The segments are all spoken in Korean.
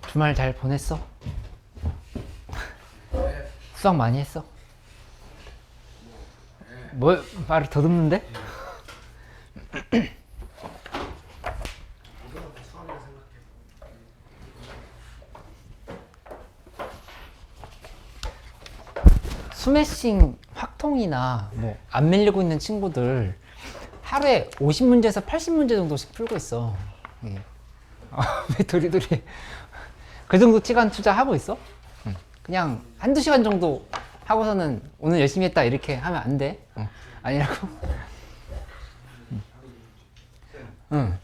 주말 잘 보냈어? 수학 많이 했어? 뭐 말을 더듬는데? 스매싱 확통이나 뭐 안 밀리고 있는 친구들 하루에 50문제에서 80문제 정도씩 풀고 있어. 예. 왜 도리도리 그 정도 시간 투자하고 있어? 그냥 한두 시간 정도 하고서는 오늘 열심히 했다 이렇게 하면 안 돼. 아니라고? 응.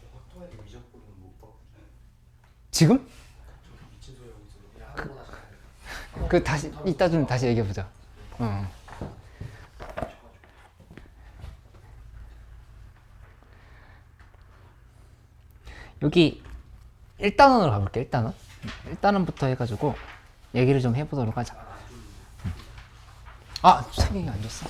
지금? 그 다시 이따 좀 다시 얘기해 보자. 여기 1단원으로 가볼게. 1단원. 1단원부터 해가지고 얘기를 좀 해보도록 하자. 아, 성경이 안 줬어.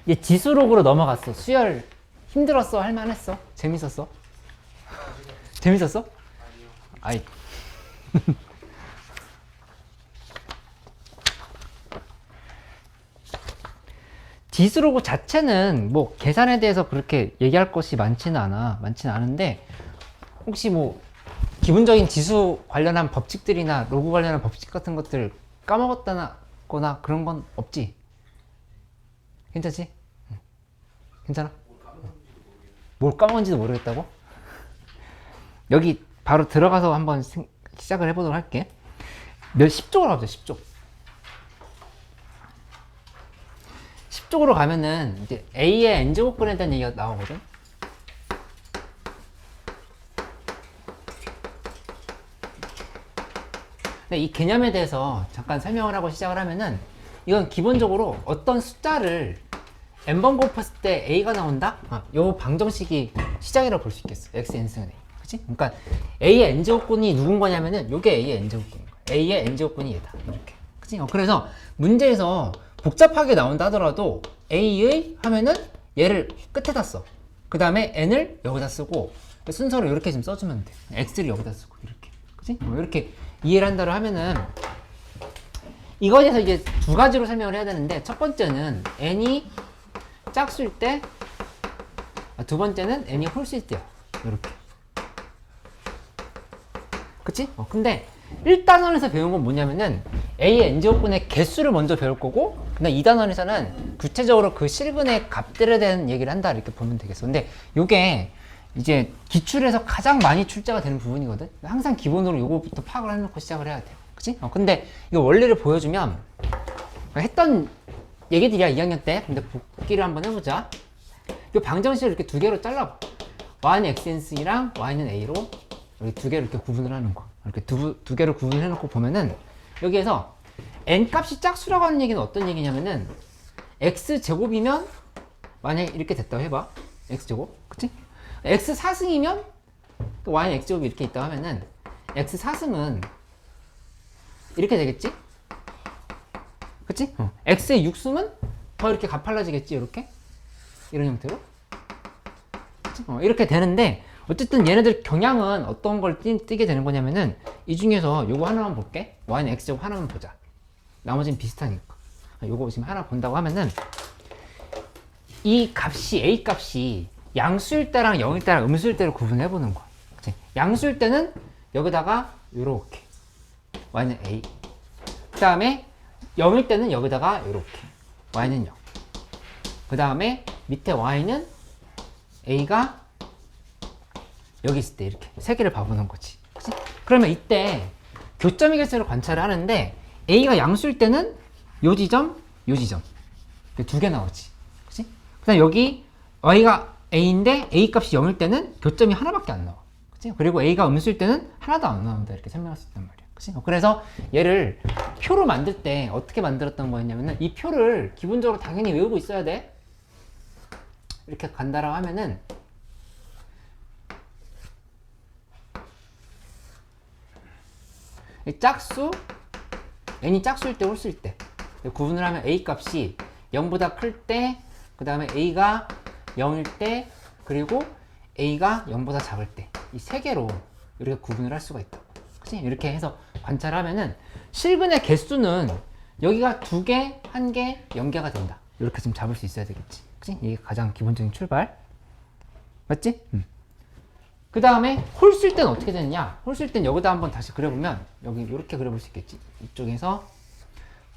얘 지수록으로 넘어갔어. 수열 힘들었어? 할만했어? 재밌었어? 재밌었어? 아이. 지수로그 자체는 뭐 계산에 대해서 그렇게 얘기할 것이 많지는 않은데 혹시 뭐 기본적인 지수 관련한 법칙들이나 로그 관련한 법칙 같은 것들 까먹었다거나 그런 건 없지? 괜찮지? 괜찮아? 뭘 까먹은지도 모르겠다고? 여기 바로 들어가서 한번 시작을 해보도록 할게. 10쪽으로 가보자. 10쪽. 10쪽으로 가면은 이제 A의 n제곱근에 대한 얘기가 나오거든. 근데 이 개념에 대해서 잠깐 설명을 하고 시작을 하면은 이건 기본적으로 어떤 숫자를 n번 곱했을 때 A가 나온다? 요 방정식이 시작이라고 볼 수 있겠어. x n승은 A. 그치? 그러니까 A의 n제곱근이 누군 거냐면은 요게 A의 n제곱근인 거야. A의 n제곱근이 얘다. 이렇게. 그치? 그래서 문제에서 복잡하게 나온다 하더라도 A의 하면은 얘를 끝에다 써. 그 다음에 n을 여기다 쓰고 순서로 이렇게 좀 써주면 돼. x를 여기다 쓰고 이렇게. 그치? 이렇게 이해를 한다고 하면은 이거에 대해서 이제 두 가지로 설명을 해야 되는데 첫 번째는 n이 짝수일 때, 두 번째는 n이 홀수일 때야. 이렇게. 그치? 근데 1단원에서 배운 건 뭐냐면은 A의 n제곱근의 개수를 먼저 배울 거고, 근데 2단원에서는 구체적으로 그 실근의 값들에 대한 얘기를 한다 이렇게 보면 되겠어. 근데 요게 이제 기출에서 가장 많이 출제가 되는 부분이거든. 항상 기본으로 요거부터 파악을 해놓고 시작을 해야 돼요. 그치? 근데 이거 원리를 보여주면 했던 얘기들이야 2학년 때. 근데 복기를 한번 해보자. 이 방정식을 이렇게 두 개로 잘라봐. y는 xn승이랑 y는 a로 이렇게 두 개로 이렇게 구분을 하는 거. 이렇게 두 개로 구분을 해놓고 보면은 여기에서 n 값이 짝수라고 하는 얘기는 어떤 얘기냐면은 x 제곱이면 만약에 이렇게 됐다고 해봐. x 제곱, 그치? x 4승이면 y는 x 제곱이 이렇게 있다고 하면은 x 4승은 이렇게 되겠지? 그치? x의 6승은 더 이렇게 가팔라지겠지? 이렇게? 이런 형태로? 그치? 이렇게 되는데 어쨌든 얘네들 경향은 어떤 걸 띄게 되는 거냐면은 이 중에서 요거 하나만 볼게. y는 x제곱 하나만 보자. 나머지는 비슷하니까. 요거 지금 하나 본다고 하면은 이 값이 A 값이 양수일 때랑 0일 때랑 음수일 때를 구분해 보는 거야. 그치? 양수일 때는 여기다가 요렇게 y는 A. 그 다음에 0일 때는 여기다가 이렇게 y는 0. 그 다음에 밑에 y는 a가 여기 있을 때 이렇게 세 개를 봐보는 거지. 그치? 그러면 이때 교점의 개수를 관찰을 하는데 a가 양수일 때는 요 지점, 요 지점 두 개 나오지. 그치? 그 다음 여기 y가 a인데 a 값이 0일 때는 교점이 하나밖에 안 나와. 그치? 그리고 a가 음수일 때는 하나도 안 나온다. 이렇게 설명할 수 있단 말이야. 그치? 그래서 얘를 표로 만들 때 어떻게 만들었던 거였냐면은 이 표를 기본적으로 당연히 외우고 있어야 돼. 이렇게 간다라고 하면은 짝수 n이 짝수일 때 홀수일 때 구분을 하면 a 값이 0보다 클 때, 그 다음에 a가 0일 때, 그리고 a가 0보다 작을 때 이 세 개로 이렇게 구분을 할 수가 있다. 그치? 이렇게 해서 관찰하면은 실근의 개수는 여기가 2개, 1개, 0개가 된다. 이렇게 좀 잡을 수 있어야 되겠지. 그치? 이게 가장 기본적인 출발. 맞지? 그 다음에 홀수일 때는 어떻게 되느냐? 홀수일 땐 여기다 한번 다시 그려보면 여기 이렇게 그려볼 수 있겠지. 이쪽에서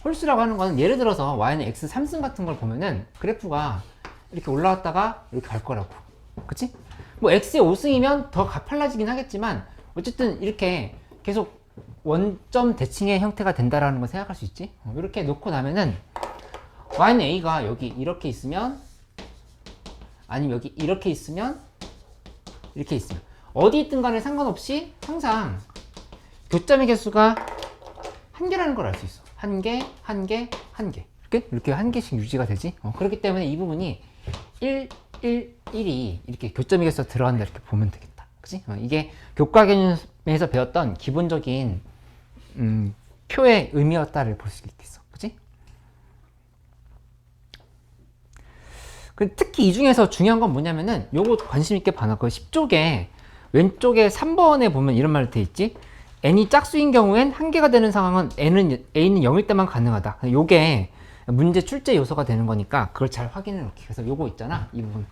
홀수라고 하는 거는 예를 들어서 y는 x 3승 같은 걸 보면은 그래프가 이렇게 올라왔다가 이렇게 갈 거라고. 그치? 뭐 x의 5승이면 더 가팔라지긴 하겠지만 어쨌든 이렇게 계속 원점 대칭의 형태가 된다라는 걸 생각할 수 있지. 이렇게 놓고 나면은 y는 a가 여기 이렇게 있으면, 아니면 여기 이렇게 있으면, 이렇게 있으면 어디 있든 간에 상관없이 항상 교점의 개수가 한 개라는 걸 알 수 있어. 한 개, 한 개, 한 개. 이렇게 한 개씩 유지가 되지. 그렇기 때문에 이 부분이 1, 1, 1이 이렇게 교점의 개수가 들어간다 이렇게 보면 되겠다. 그치? 이게 교과 개념에서 배웠던 기본적인 표의 의미였다를 볼 수 있겠어. 그치? 특히 이 중에서 중요한 건 뭐냐면은 요거 관심 있게 봐놔. 그 10쪽에 왼쪽에 3번에 보면 이런 말이 돼 있지. n이 짝수인 경우엔 한 개가 되는 상황은 a는 0일 때만 가능하다. 요게 문제 출제 요소가 되는 거니까 그걸 잘 확인해 놓게. 그래서 요거 있잖아, 이 부분.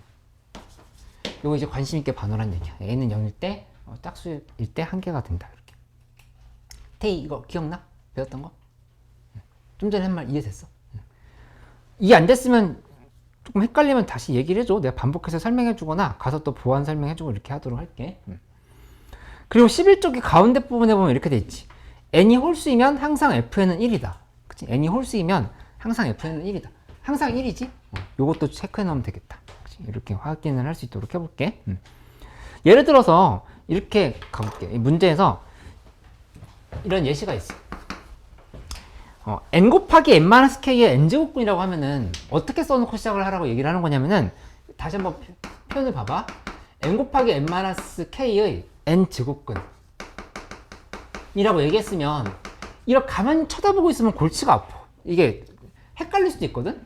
요거 이제 관심 있게 봐놓으란 얘기야. n은 0일 때, 짝수일 때 한 개가 된다. 이렇게. 태희 이거 기억나? 배웠던 거? 좀 전에 한 말 이해됐어? 이해 안 됐으면 조금 헷갈리면 다시 얘기를 해줘. 내가 반복해서 설명해 주거나 가서 또 보완 설명해 주고 이렇게 하도록 할게. 그리고 11쪽의 가운데 부분에 보면 이렇게 돼 있지. n이 홀수이면 항상 fn은 1이다. 그치? n이 홀수이면 항상 fn은 1이다. 항상 1이지? 요것도 체크해 놓으면 되겠다. 그치? 이렇게 확인을 할 수 있도록 해볼게. 예를 들어서 이렇게 가볼게. 이 문제에서 이런 예시가 있어. n 곱하기 n-k의 n제곱근이라고 하면은 어떻게 써놓고 시작을 하라고 얘기를 하는 거냐면은, 다시 한번 표현을 봐봐. n 곱하기 n-k의 n제곱근이라고 얘기했으면 이렇게 가만히 쳐다보고 있으면 골치가 아파. 이게 헷갈릴 수도 있거든.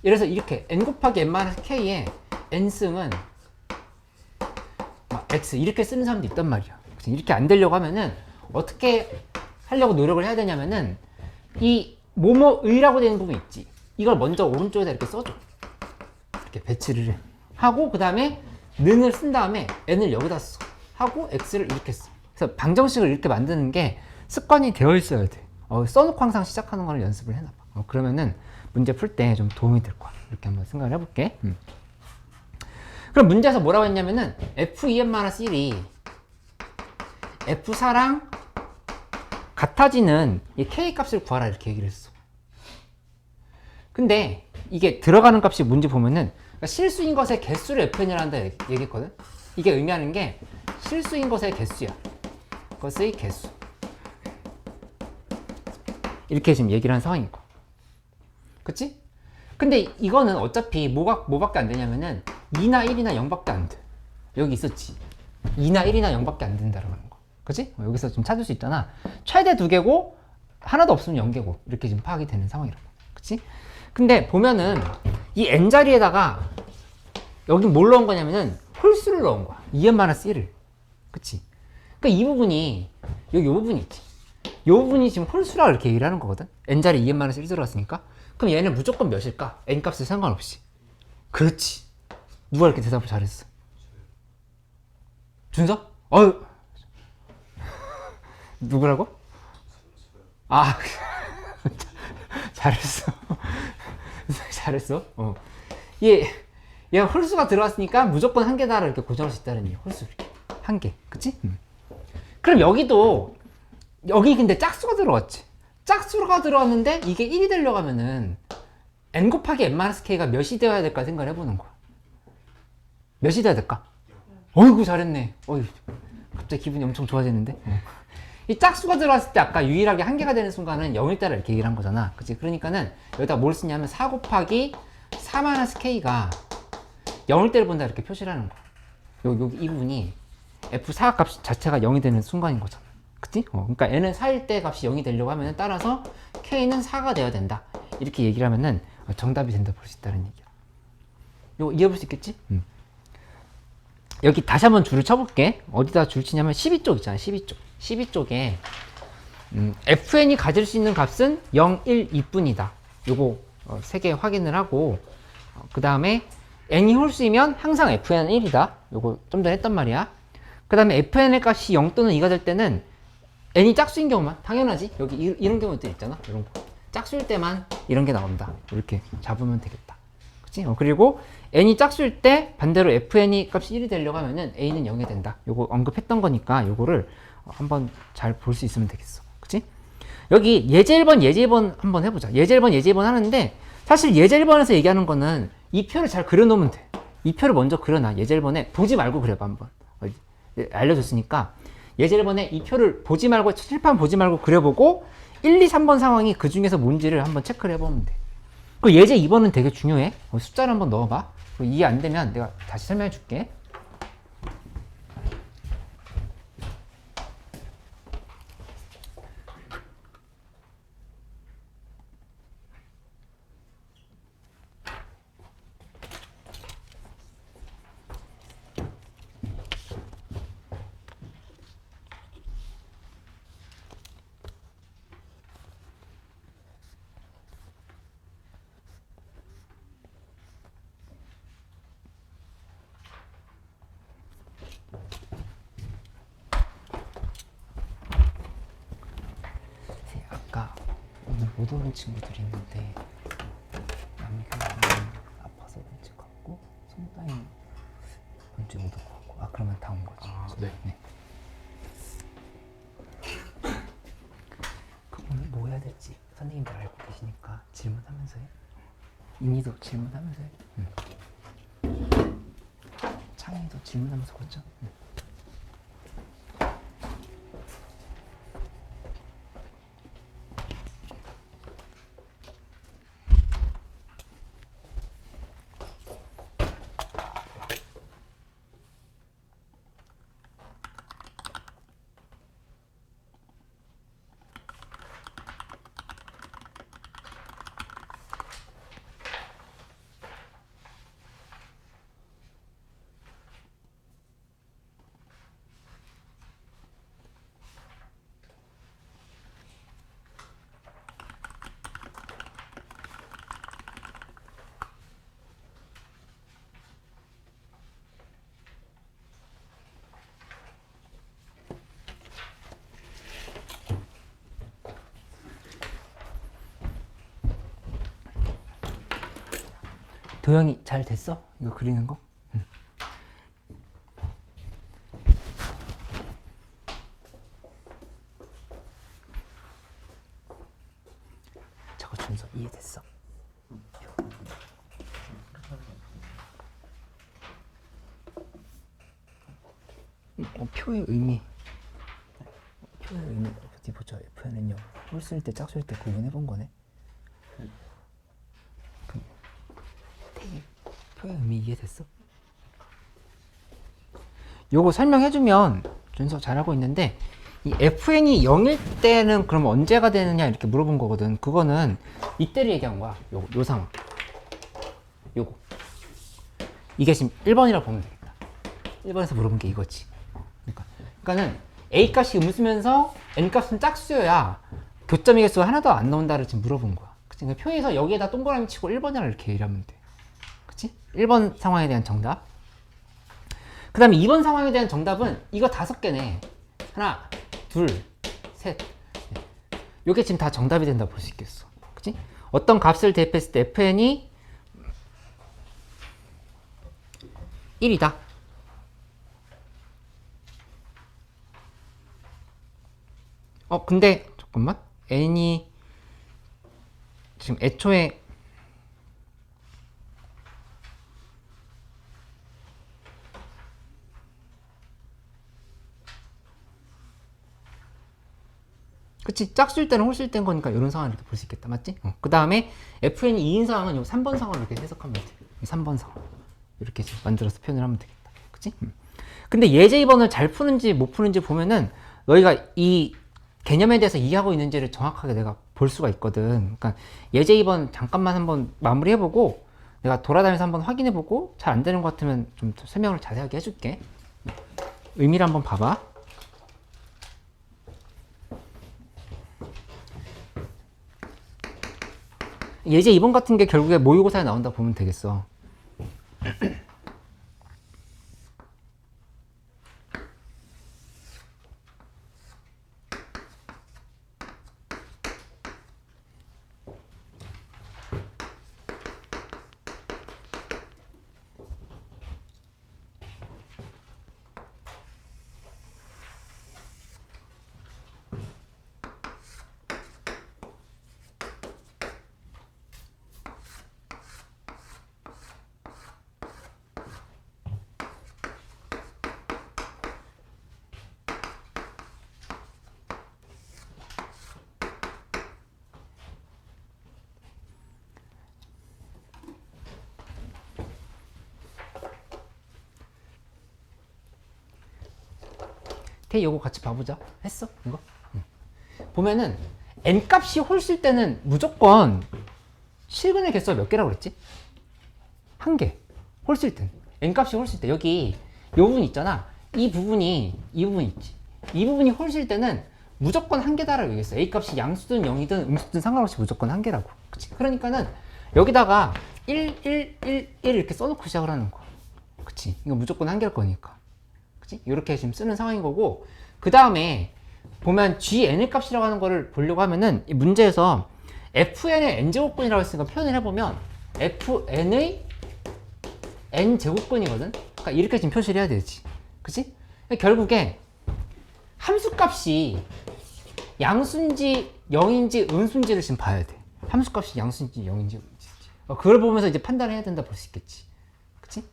그래서 이렇게 n 곱하기 n-k의 n승은 x 이렇게 쓰는 사람도 있단 말이야. 이렇게 안 되려고 하면은 어떻게 하려고 노력을 해야 되냐면은 이 뭐뭐의라고 되는 부분 있지. 이걸 먼저 오른쪽에다 이렇게 써줘. 이렇게 배치를 하고 그 다음에 는을 쓴 다음에 n을 여기다 써. 하고 x를 이렇게 써. 그래서 방정식을 이렇게 만드는 게 습관이 되어 있어야 돼. 써놓고 항상 시작하는 걸 연습을 해놔봐. 그러면은 문제 풀 때 좀 도움이 될 거야. 이렇게 한번 생각을 해볼게. 그럼 문제에서 뭐라고 했냐면은 f2n-1이 f4랑 같아지는 이 k 값을 구하라 이렇게 얘기를 했어. 근데 이게 들어가는 값이 뭔지 보면은 그러니까 실수인 것의 개수를 fn이라 한다 얘기했거든. 이게 의미하는 게 실수인 것의 개수야. 것의 개수. 이렇게 지금 얘기를 한 상황인 거. 그치? 근데 이거는 어차피 뭐밖에 안 되냐면은 2나 1이나 0밖에 안 돼. 여기 있었지. 2나 1이나 0밖에 안 된다라는 거. 그치? 여기서 좀 찾을 수 있잖아. 최대 2개고 하나도 없으면 0개고 이렇게 지금 파악이 되는 상황이라고. 그치? 근데 보면은 이 n자리에다가 여기 뭘 넣은 거냐면은 홀수를 넣은 거야. 2n-1을. 그치? 그러니까 이 부분이 여기 요 부분이 있지. 요 부분이 지금 홀수라고 이렇게 얘기를 하는 거거든. n자리 2n-1 들어갔으니까. 그럼 얘는 무조건 몇일까? n값에 상관없이. 그렇지. 누가 이렇게 대답을 잘했어? 준서? 누구라고? 아, 잘했어. 잘했어. 얘가 홀수가 들어갔으니까 무조건 한 개다 이렇게 고정할 수 있다는 얘기. 홀수 이렇게 한 개, 그치? 그럼 여기도 여기 근데 짝수가 들어갔지. 짝수가 들어왔는데 이게 1이 되려고 하면은 n 곱하기 n-k가 몇이 되어야 될까 생각을 해보는 거야. 몇이 돼야 될까? 어이구 잘했네. 갑자기 기분이 엄청 좋아지는데. 이 짝수가 들어왔을 때 아까 유일하게 한 개가 되는 순간은 0일 때라 이렇게 얘기를 한 거잖아. 그치? 그러니까는 여기다 뭘 쓰냐면 4 곱하기 4-k가 0일 때를 본다 이렇게 표시를 하는 거야. 여기 이 부분이 f4 값 자체가 0이 되는 순간인 거잖아. 그치? 그러니까 n은 4일 때 값이 0이 되려고 하면 따라서 k는 4가 되어야 된다. 이렇게 얘기를 하면은 정답이 된다 볼 수 있다는 얘기야. 이거 이해해 볼 수 있겠지? 여기 다시 한번 줄을 쳐볼게. 어디다 줄 치냐면 12쪽 있잖아. 12쪽. 12쪽에 fn이 가질 수 있는 값은 0, 1, 2뿐이다. 요거 3개 확인을 하고 그 다음에 n이 홀수이면 항상 fn은 1이다. 요거 좀 전에 했단 말이야. 그 다음에 fn의 값이 0 또는 2가 될 때는 n이 짝수인 경우만, 당연하지. 여기 이런 경우도 있잖아. 이런 거. 짝수일 때만 이런 게 나온다. 이렇게 잡으면 되겠다. 그치? 그리고 n이 짝수일 때 반대로 fn이 값이 1이 되려고 하면은 a는 0이 된다. 요거 언급했던 거니까 요거를 한번 잘 볼 수 있으면 되겠어. 그치? 여기 예제 1번, 예제 2번 한번 해보자. 예제 1번, 예제 2번 하는데 사실 예제 1번에서 얘기하는 거는 이 표를 잘 그려놓으면 돼. 이 표를 먼저 그려놔. 예제 1번에 보지 말고 그려봐 한번. 알려줬으니까 예제 1번에 이 표를 보지 말고 칠판 보지 말고 그려보고 1, 2, 3번 상황이 그 중에서 뭔지를 한번 체크를 해보면 돼. 그 예제 2번은 되게 중요해. 숫자를 한번 넣어봐. 이해 안 되면 내가 다시 설명해 줄게. 아까 오늘 못 오는 친구들이 있는데 남규는 아파서 일찍 갔고 송따인 번째 못 오고 갔고 그러면 다 온 거지. 네. 오늘 뭐 해야 될지 선생님들 알고 계시니까 질문하면서 해. 인이도 질문하면서 해. 창희도 질문하면서 그렇죠? 도영이 잘 됐어? 이거 그리는 거? 응. 저거 준서 이해됐어? 표의 의미. 표의 의미 어디 보자. FN은요. 홀수일 때 짝수일 때 구분해 본 거네. 표의 의미 이해됐어? 요거 설명해주면 준서 잘하고 있는데 이 fn이 0일 때는 그럼 언제가 되느냐 이렇게 물어본 거거든. 그거는 이때를 얘기한 거야. 요 상황. 요거. 이게 지금 1번이라고 보면 되겠다. 1번에서 물어본 게 이거지. 그러니까는 a 값이 음수면서 n 값은 짝수여야 교점의 개수가 하나도 안 나온다를 지금 물어본 거야. 그치? 그러니까 표에서 여기에다 동그라미 치고 1번이라 이렇게 얘기하면 돼. 1번 상황에 대한 정답. 그 다음에 2번 상황에 대한 정답은 이거 5개네. 하나, 둘, 셋. 요게 지금 다 정답이 된다 볼 수 있겠어. 그치? 어떤 값을 대입했을 때 fn이 1이다. 근데 잠깐만. n이 지금 애초에 그치? 짝수일 때는 홀수일 때인 거니까 이런 상황을 이렇게 볼 수 있겠다. 맞지? 그 다음에 fn이 2인 상황은 요 3번 상황을 이렇게 해석하면 돼. 3번 상황. 이렇게 만들어서 표현을 하면 되겠다. 그치? 근데 예제 2번을 잘 푸는지 못 푸는지 보면은 너희가 이 개념에 대해서 이해하고 있는지를 정확하게 내가 볼 수가 있거든. 그러니까 예제 2번 잠깐만 한번 마무리해보고 내가 돌아다니면서 한번 확인해보고 잘 안 되는 것 같으면 좀 설명을 자세하게 해줄게. 의미를 한번 봐봐. 예제 2번 같은 게 결국에 모의고사에 나온다 보면 되겠어. 태희 요거 같이 봐보자. 했어? 이거? 응. 보면은 n값이 홀수일 때는 무조건 실근의 개수가 몇 개라고 그랬지? 한 개. 홀수일 때는. n값이 홀수일 때 여기 요 부분 있잖아. 이 부분 있지. 이 부분이 홀수일 때는 무조건 한 개다라고 얘기했어. a값이 양수든 0이든 음수든 상관없이 무조건 한 개라고. 그치? 그러니까는 여기다가 1, 1, 1, 1 이렇게 써놓고 시작을 하는 거야. 그치? 이거 무조건 한 개일 거니까. 이렇게 지금 쓰는 상황인 거고, 그 다음에 보면 GN의 값이라고 하는 거를 보려고 하면은 이 문제에서 FN의 N제곱근이라고 했으니까 표현을 해보면 FN의 N제곱근이거든? 그러니까 이렇게 지금 표시를 해야 되지. 그치? 결국에 함수값이 양수인지 0인지 음수인지를 지금 봐야 돼. 함수값이 양수인지 0인지 음수인지. 그걸 보면서 이제 판단을 해야 된다 볼 수 있겠지. 그치?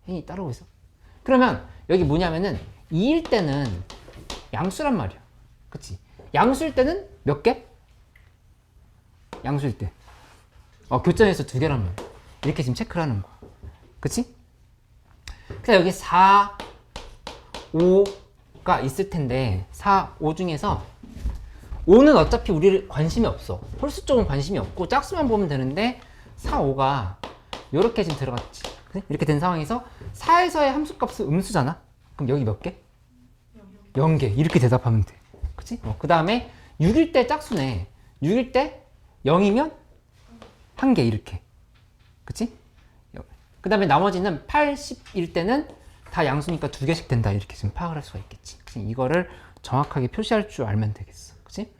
혜인이 따라오고 있어. 그러면 여기 뭐냐면은 2일 때는 양수란 말이야. 그치? 양수일 때는 몇 개? 양수일 때. 교점에서 두 개란 말이야. 이렇게 지금 체크를 하는 거야. 그치? 그래서 여기 4, 5가 있을 텐데 4, 5 중에서 5는 어차피 우리 관심이 없어. 홀수 쪽은 관심이 없고 짝수만 보면 되는데 4, 5가 이렇게 지금 들어갔지. 이렇게 된 상황에서 4에서의 함수값은 음수잖아. 그럼 여기 몇 개? 0개. 이렇게 대답하면 돼. 그치? 그 다음에 6일 때 짝수네. 6일 때 0이면 1개 이렇게. 그치? 그 다음에 나머지는 8, 10일 때는 다 양수니까 2개씩 된다. 이렇게 지금 파악을 할 수가 있겠지. 그치? 이거를 정확하게 표시할 줄 알면 되겠어. 그치?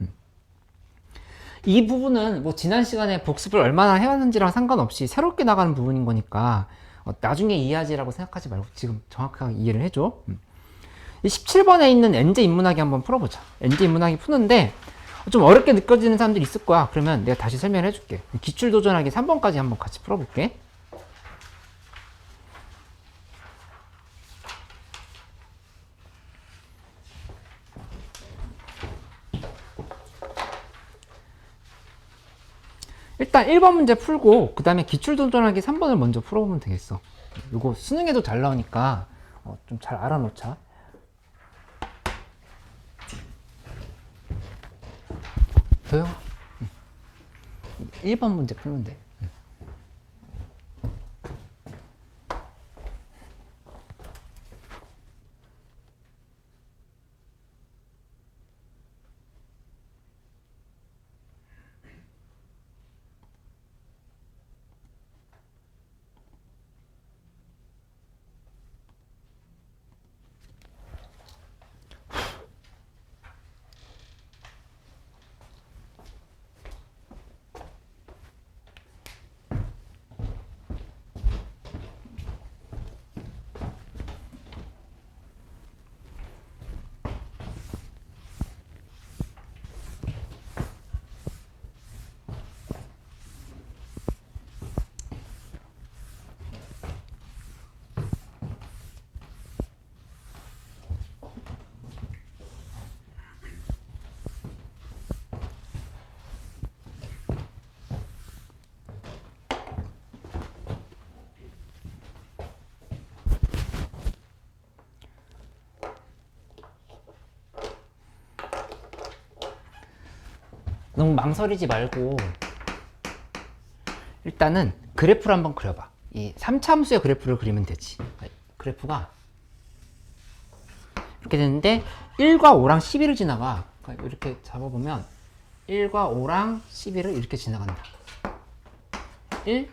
이 부분은 뭐 지난 시간에 복습을 얼마나 해왔는지랑 상관없이 새롭게 나가는 부분인 거니까 나중에 이해하지라고 생각하지 말고 지금 정확하게 이해를 해줘. 이 17번에 있는 n제 인문학이 한번 풀어보자. n제 인문학이 푸는데 좀 어렵게 느껴지는 사람들이 있을 거야. 그러면 내가 다시 설명을 해줄게. 기출도전하기 3번까지 한번 같이 풀어볼게. 일단 1번 문제 풀고 그 다음에 기출도전하기 3번을 먼저 풀어보면 되겠어. 이거 수능에도 잘 나오니까 좀 잘 알아놓자. 도영 1번 문제 풀면 돼. 너무 망설이지 말고 일단은 그래프를 한번 그려봐. 이 3차 함수의 그래프를 그리면 되지. 그래프가 이렇게 되는데 1과 5랑 11을 지나가. 그러니까 이렇게 잡아보면 1과 5랑 11을 이렇게 지나간다. 1,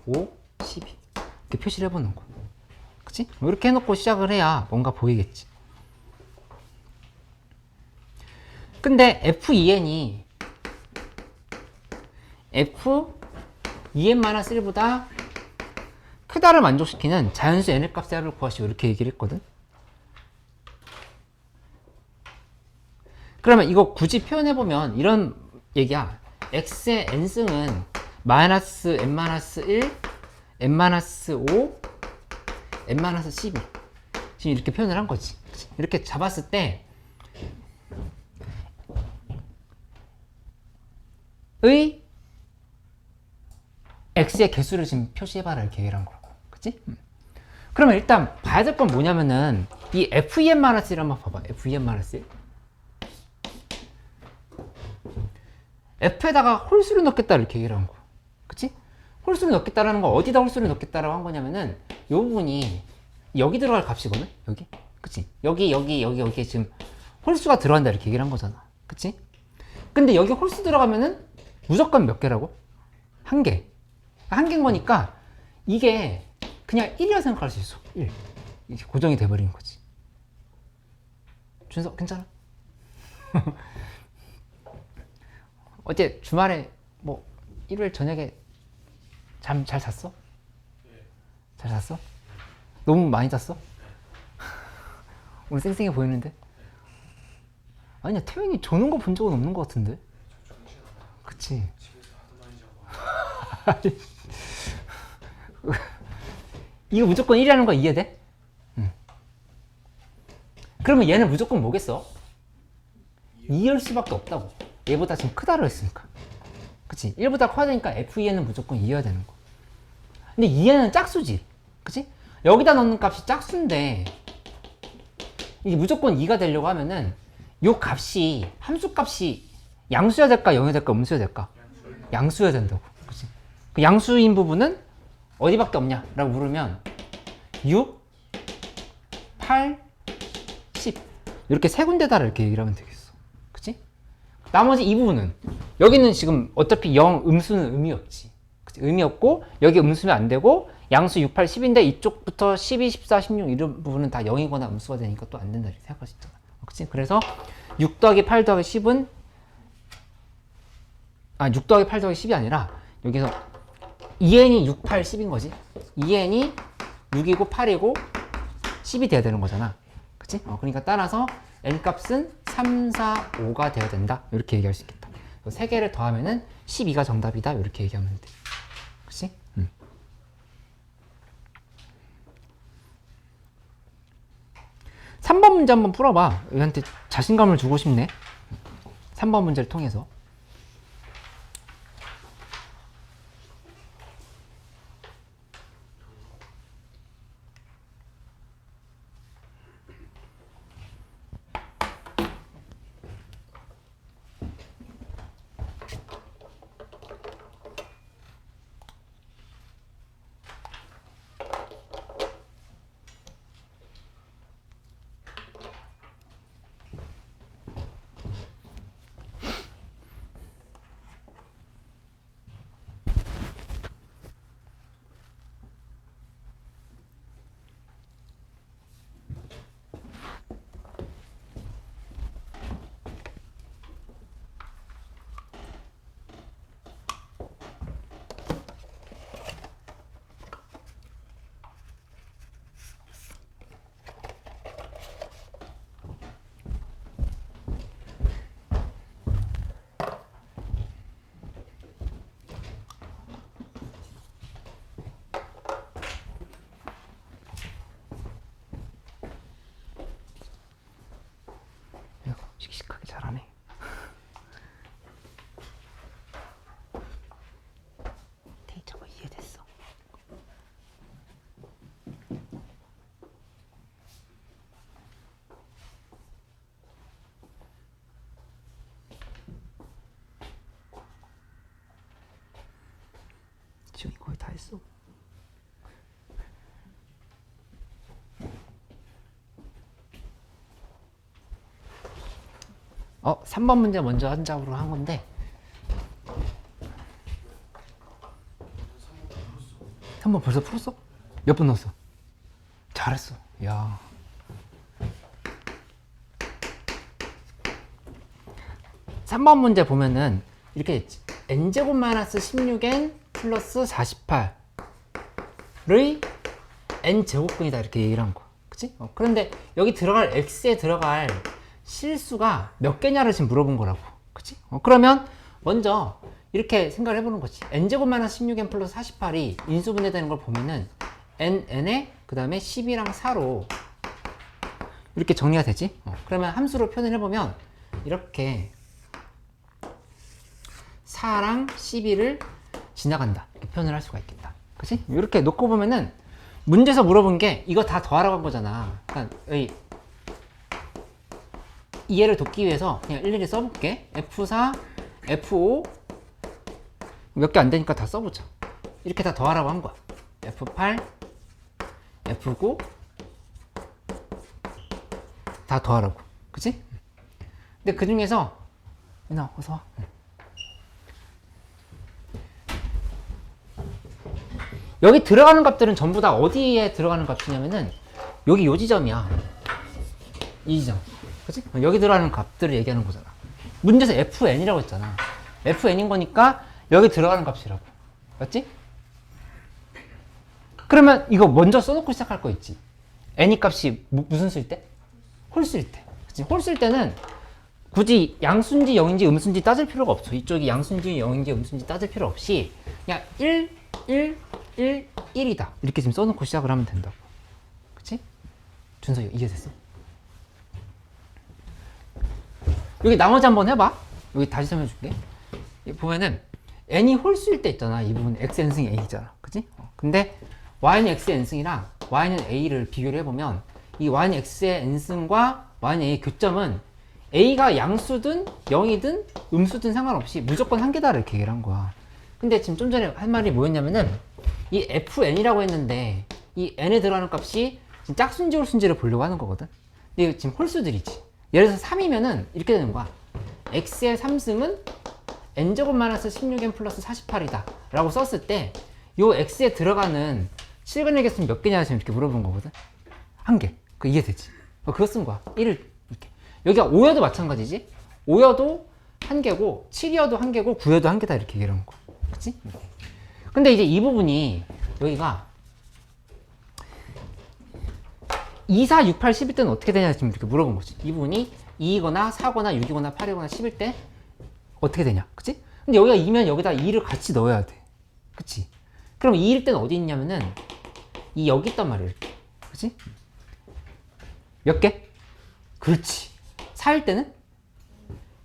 5, 12 이렇게 표시를 해보는 거. 그치? 이렇게 해놓고 시작을 해야 뭔가 보이겠지. 근데 F2n이 F2n-1보다 크다를 만족시키는 자연수 n의 값의 합을 구하시오 이렇게 얘기를 했거든. 그러면 이거 굳이 표현해보면 이런 얘기야. x의 n승은 마이너스 n-1, n-5, n-12 지금 이렇게 표현을 한 거지. 이렇게 잡았을 때 의 x의 개수를 지금 표시해봐라 이렇게 얘기를 한 거고. 그치? 그러면 일단 봐야 될 건 뭐냐면은 이 f2n-1을 한번 봐봐. f2n-1 f에다가 홀수를 넣겠다 이렇게 얘기를 한 거. 그치? 홀수를 넣겠다라는 거 어디다 홀수를 넣겠다라고 한 거냐면은 이 부분이 여기 들어갈 값이거든. 여기. 그치? 여기 지금 홀수가 들어간다 이렇게 얘기를 한 거잖아. 그치? 근데 여기 홀수 들어가면은 무조건 몇 개라고? 한 개. 한 개인 거니까 이게 그냥 1이라 생각할 수 있어. 1. 이게 고정이 돼버린 거지. 준석 괜찮아? 어제 주말에 뭐 일요일 저녁에 잠 잘 잤어? 잘 잤어? 너무 많이 잤어? 오늘 쌩쌩해 보이는데? 아니야 태영이 저는 거 본 적은 없는 것 같은데? 그치? 이거 무조건 1이라는 거 이해돼? 응. 그러면 얘는 무조건 뭐겠어? 2일 수밖에 없다고. 얘보다 지금 크다로 했으니까. 그치? 1보다 커야 되니까 f2n은 무조건 2여야 되는 거. 근데 2n은 짝수지. 그치? 여기다 넣는 값이 짝수인데 이게 무조건 2가 되려고 하면은 요 값이 함수 값이 양수여야 될까 영여야 될까 음수여야 될까? 양수여야 된다고. 그치? 그 양수인 부분은 어디밖에 없냐? 라고 물으면 6, 8, 10 이렇게 세 군데다 이렇게 얘기를 하면 되겠어. 그치? 나머지 이 부분은 여기는 지금 어차피 0 음수는 의미 없지. 그치? 의미 없고 여기 음수면 안 되고 양수 6, 8, 10인데 이쪽부터 12, 14, 16 이런 부분은 다 0이거나 음수가 되니까 또 안 된다 이렇게 생각할 수 있잖아. 그치? 그래서 6 더하기 8 더하기 10은 6 더하기 8 더하기 10이 아니라 여기서 2n이 6, 8, 10인 거지. 2n이 6이고 8이고 10이 돼야 되는 거잖아. 그치? 그러니까 따라서 n 값은 3, 4, 5가 돼야 된다. 이렇게 얘기할 수 있겠다. 세 개를 더하면은 12가 정답이다. 이렇게 얘기하면 돼. 그치? 3번 문제 한번 풀어봐. 얘한테 자신감을 주고 싶네. 3번 문제를 통해서. 지금 거의 다 했어. 3번 문제 먼저 한 작으로 한 건데 3번 벌써 풀었어? 몇 분 넣었어? 잘했어. 야. (3번) 문제 보면은 이렇게 있지. n제곱 마이너스 16n 플러스 48의 n제곱근이다 이렇게 얘기를 한 거야. 그치? 그런데 여기 들어갈 x에 들어갈 실수가 몇 개냐를 지금 물어본 거라고. 그치? 그러면 먼저 이렇게 생각을 해보는 거지. n제곱 마이너스 16n 플러스 48이 인수분해되는 걸 보면은 n에 그 다음에 10이랑 4로 이렇게 정리가 되지. 그러면 함수로 표현을 해보면 이렇게 4랑 12를 지나간다 이렇게 표현을 할 수가 있겠다. 그치? 이렇게 놓고 보면은 문제에서 물어본 게 이거 다 더하라고 한 거잖아. 그러니까 여기 이해를 돕기 위해서 그냥 일일이 써볼게. F4, F5 몇 개 안 되니까 다 써보자. 이렇게 다 더하라고 한 거야. F8, F9 다 더하라고. 그치? 근데 그 중에서 민아 어서 와. 여기 들어가는 값들은 전부 다 어디에 들어가는 값이냐면은 여기 요 지점이야. 이 지점. 그치? 여기 들어가는 값들을 얘기하는 거잖아. 문제에서 fn이라고 했잖아. fn인 거니까 여기 들어가는 값이라고. 맞지? 그러면 이거 먼저 써놓고 시작할 거 있지. n이 값이 무슨 수일 때? 홀수일 때. 그치? 홀수일 때는 굳이 양수인지 0인지 음수인지 따질 필요가 없어. 이쪽이 양수인지 0인지 음수인지 따질 필요 없이 그냥 1, 1이다. 이렇게 지금 써놓고 시작을 하면 된다고. 그치? 준서 이해됐어? 여기 나머지 한번 해봐. 여기 다시 설명해 줄게. 보면은 n이 홀수일 때 있잖아. 이 부분 x n승이 a잖아. 그치? 근데 y는 x n승이랑 y는 a를 비교를 해보면 이 y는 x의 n승과 y는 a의 교점은 a가 양수든 0이든 음수든 상관없이 무조건 한 개다 이렇게 얘기를 한 거야. 근데 지금 좀 전에 한 말이 뭐였냐면은 이 fn이라고 했는데 이 n에 들어가는 값이 지금 짝수인지 홀수인지를 보려고 하는 거거든. 근데 이거 지금 홀수들이지. 예를 들어서 3이면은 이렇게 되는 거야. x의 3승은 n제곱 마이너스 16n 플러스 48이다 라고 썼을 때 요 x에 들어가는 실근의 개수는 몇 개냐 지금 이렇게 물어본 거거든. 한 개. 그 이해되지? 그거 쓴 거야. 1을 이렇게. 여기가 5여도 마찬가지지. 5여도 한 개고 7여도 한 개고 9여도 한 개다 이렇게 얘기하는 거. 그치? 근데 이제 이 부분이 여기가 2, 4, 6, 8, 10일 때는 어떻게 되냐 지금 이렇게 물어본 거지. 이 부분이 2이거나 4거나 6이거나 8이거나 10일 때 어떻게 되냐. 그치? 근데 여기가 2면 여기다 2를 같이 넣어야 돼. 그치? 그럼 2일 때는 어디 있냐면은 이 여기 있단 말이야. 이렇게. 그치? 몇 개? 그렇지. 4일 때는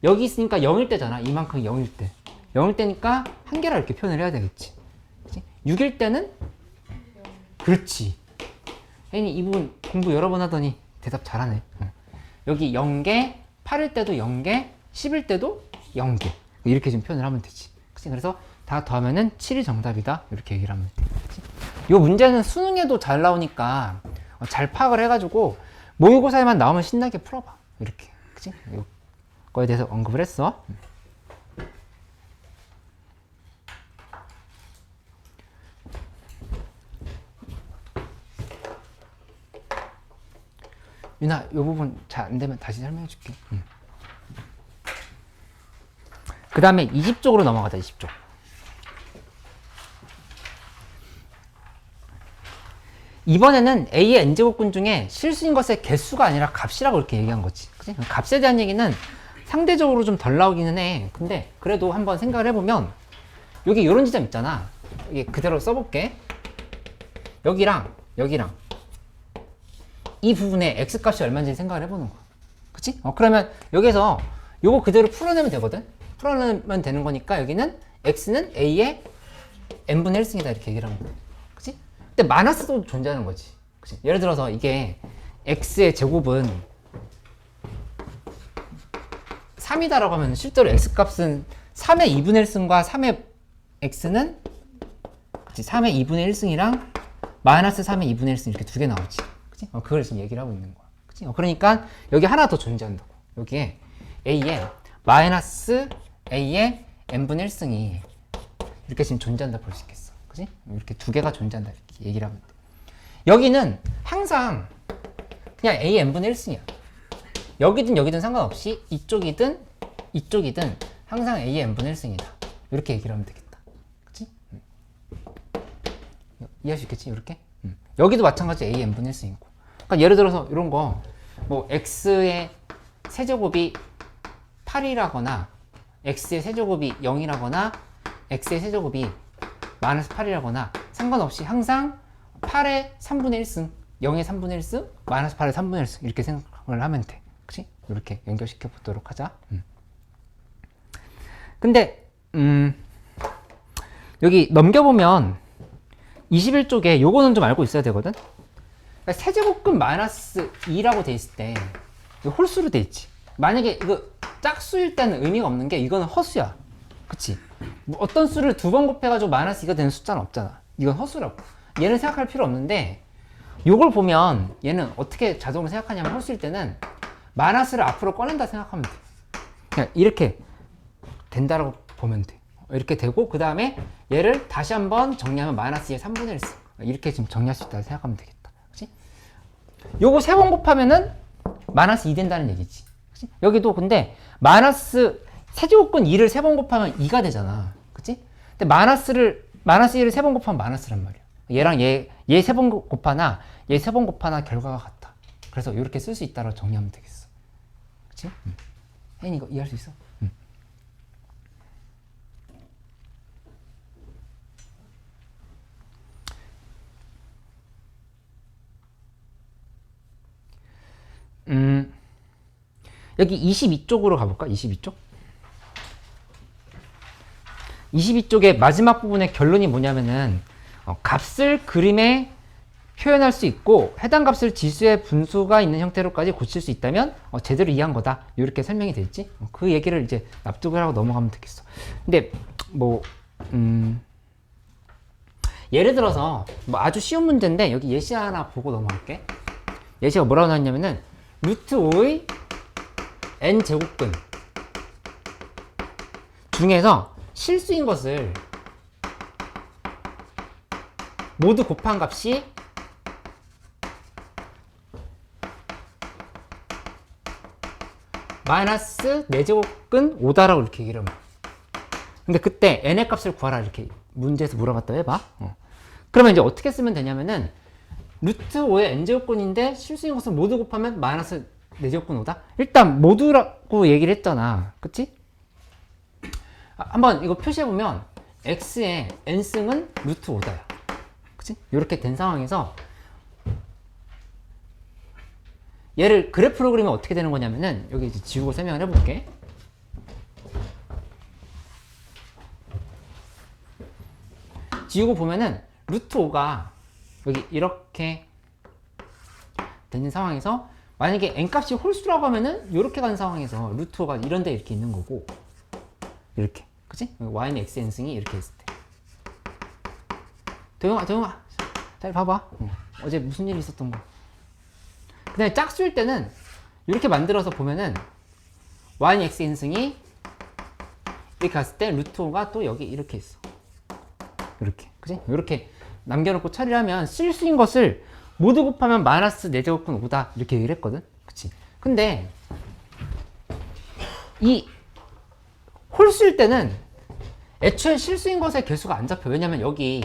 여기 있으니까 0일 때잖아. 이만큼 0일 때. 0일 때니까 한 개라 이렇게 표현을 해야 되겠지. 그치? 6일 때는 그렇지. 혜인이 이 부분 공부 여러 번 하더니 대답 잘하네. 여기 0개, 8일 때도 0개, 10일 때도 0개. 이렇게 지금 표현을 하면 되지. 그치? 그래서 다 더하면은 7이 정답이다. 이렇게 얘기를 하면 돼. 그치? 이 문제는 수능에도 잘 나오니까 잘 파악을 해가지고 모의고사에만 나오면 신나게 풀어봐. 이렇게. 그치? 이거에 대해서 언급을 했어. 유나, 이 부분 잘 안 되면 다시 설명해 줄게. 그 다음에 20쪽으로 넘어가자, 20쪽. 이번에는 A의 n제곱근 중에 실수인 것의 개수가 아니라 값이라고 이렇게 얘기한 거지. 그치? 값에 대한 얘기는 상대적으로 좀 덜 나오기는 해. 근데 그래도 한번 생각을 해보면 여기 이런 지점 있잖아. 이게 그대로 써볼게. 여기랑 여기랑 이 부분에 x값이 얼마인지 생각을 해보는 거야. 그치? 그러면 여기서 요거 그대로 풀어내면 되거든? 풀어내면 되는 거니까 여기는 x는 a의 n분의 1승이다 이렇게 얘기를 하는 거야. 그치? 근데 마이너스도 존재하는 거지. 그치? 예를 들어서 이게 x의 제곱은 3이다라고 하면 실제로 x값은 3의 2분의 1승과 3의 x는 그치? 3의 2분의 1승이랑 마이너스 3의 2분의 1승 이렇게 두 개 나오지. 그치? 그걸 지금 얘기를 하고 있는 거야. 그치? 그러니까 여기 하나 더 존재한다고. 여기에 a에 마이너스 a의 n분의 1승이 이렇게 지금 존재한다 볼 수 있겠어. 그치? 이렇게 두 개가 존재한다 이렇게 얘기를 하면 돼. 여기는 항상 그냥 a n분의 1승이야. 여기든 여기든 상관없이 이쪽이든 이쪽이든 항상 a의 n분의 1승이다. 이렇게 얘기를 하면 되겠다. 그치? 이해할 수 있겠지? 이렇게? 여기도 마찬가지 a n분의 1승이고. 그러니까 예를 들어서 이런 거 뭐 x의 세제곱이 8이라거나 x의 세제곱이 0이라거나 x의 세제곱이 마이너스 8이라거나 상관없이 항상 8의 3분의 1승, 0의 3분의 1승, 마이너스 8의 3분의 1승 이렇게 생각을 하면 돼. 그치? 이렇게 연결시켜 보도록 하자. 근데 여기 넘겨보면 21쪽에 요거는 좀 알고 있어야 되거든. 그러니까 세제곱근 마이너스 2라고 돼 있을 때 홀수로 돼 있지. 만약에 이거 짝수일 때는 의미가 없는 게 이거는 허수야. 그치? 뭐 어떤 수를 두 번 곱해가지고 마이너스 2가 되는 숫자는 없잖아. 이건 허수라고. 얘는 생각할 필요 없는데 요걸 보면 얘는 어떻게 자동으로 생각하냐면 홀수일 때는 마이너스를 앞으로 꺼낸다 생각하면 돼. 그냥 이렇게 된다라고 보면 돼. 이렇게 되고 그 다음에 얘를 다시 한번 정리하면 마이너스 2의 3분의 1승. 이렇게 지금 정리할 수 있다고 생각하면 되겠다. 그치? 요거 세 번 곱하면은 마이너스 2 된다는 얘기지. 그치? 여기도 근데 마이너스 세제곱근 2를 세 번 곱하면 2가 되잖아. 그치? 근데 마이너스 2를 세 번 곱하면 마이너스란 말이야. 얘랑 얘 세 번 곱하나 얘 세 번 곱하나 결과가 같다. 그래서 이렇게 쓸 수 있다고 정리하면 되겠어. 그치? 혜인이 이거 이해할 수 있어? 여기 22쪽으로 가볼까? 22쪽? 22쪽의 마지막 부분의 결론이 뭐냐면은 값을 그림에 표현할 수 있고 해당 값을 지수의 분수가 있는 형태로까지 고칠 수 있다면 제대로 이해한 거다. 이렇게 설명이 돼 있지? 그 얘기를 이제 납득을 하고 넘어가면 되겠어. 근데 뭐 예를 들어서 뭐 아주 쉬운 문제인데 여기 예시 하나 보고 넘어갈게. 예시가 뭐라고 나왔냐면은 루트 5의 n제곱근 중에서 실수인 것을 모두 곱한 값이 마이너스 4제곱근 5다라고 이렇게 얘기를 하면 근데 그때 n의 값을 구하라 이렇게 문제에서 물어봤다 해봐. 그러면 이제 어떻게 쓰면 되냐면은 루트 5의 n제곱근인데 실수인 것을 모두 곱하면 마이너스 4제곱근 5다? 일단 모두라고 얘기를 했잖아. 그치? 한번 이거 표시해보면 x의 n승은 루트 5다야. 그치? 이렇게 된 상황에서 얘를 그래프로 그리면 어떻게 되는 거냐면은 여기 이제 지우고 설명을 해볼게. 지우고 보면은 루트 5가 여기 이렇게 되는 상황에서 만약에 n값이 홀수라고 하면은 이렇게 가는 상황에서 루트 5가 이런 데 이렇게 있는 거고 이렇게 그치? y는 x n승이 이렇게 있을 때 도영아 잘 봐봐. 어제 무슨 일이 있었던 거. 그 다음에 짝수일 때는 이렇게 만들어서 보면은 y는 x n승이 이렇게 갔을 때 루트 5가 또 여기 이렇게 있어. 이렇게 그치? 이렇게 남겨놓고 처리를 하면 실수인 것을 모두 곱하면 마이너스 4제곱근 5다 이렇게 얘기를 했거든. 그치? 근데 이 홀수일 때는 애초에 실수인 것의 개수가 안 잡혀. 왜냐면 여기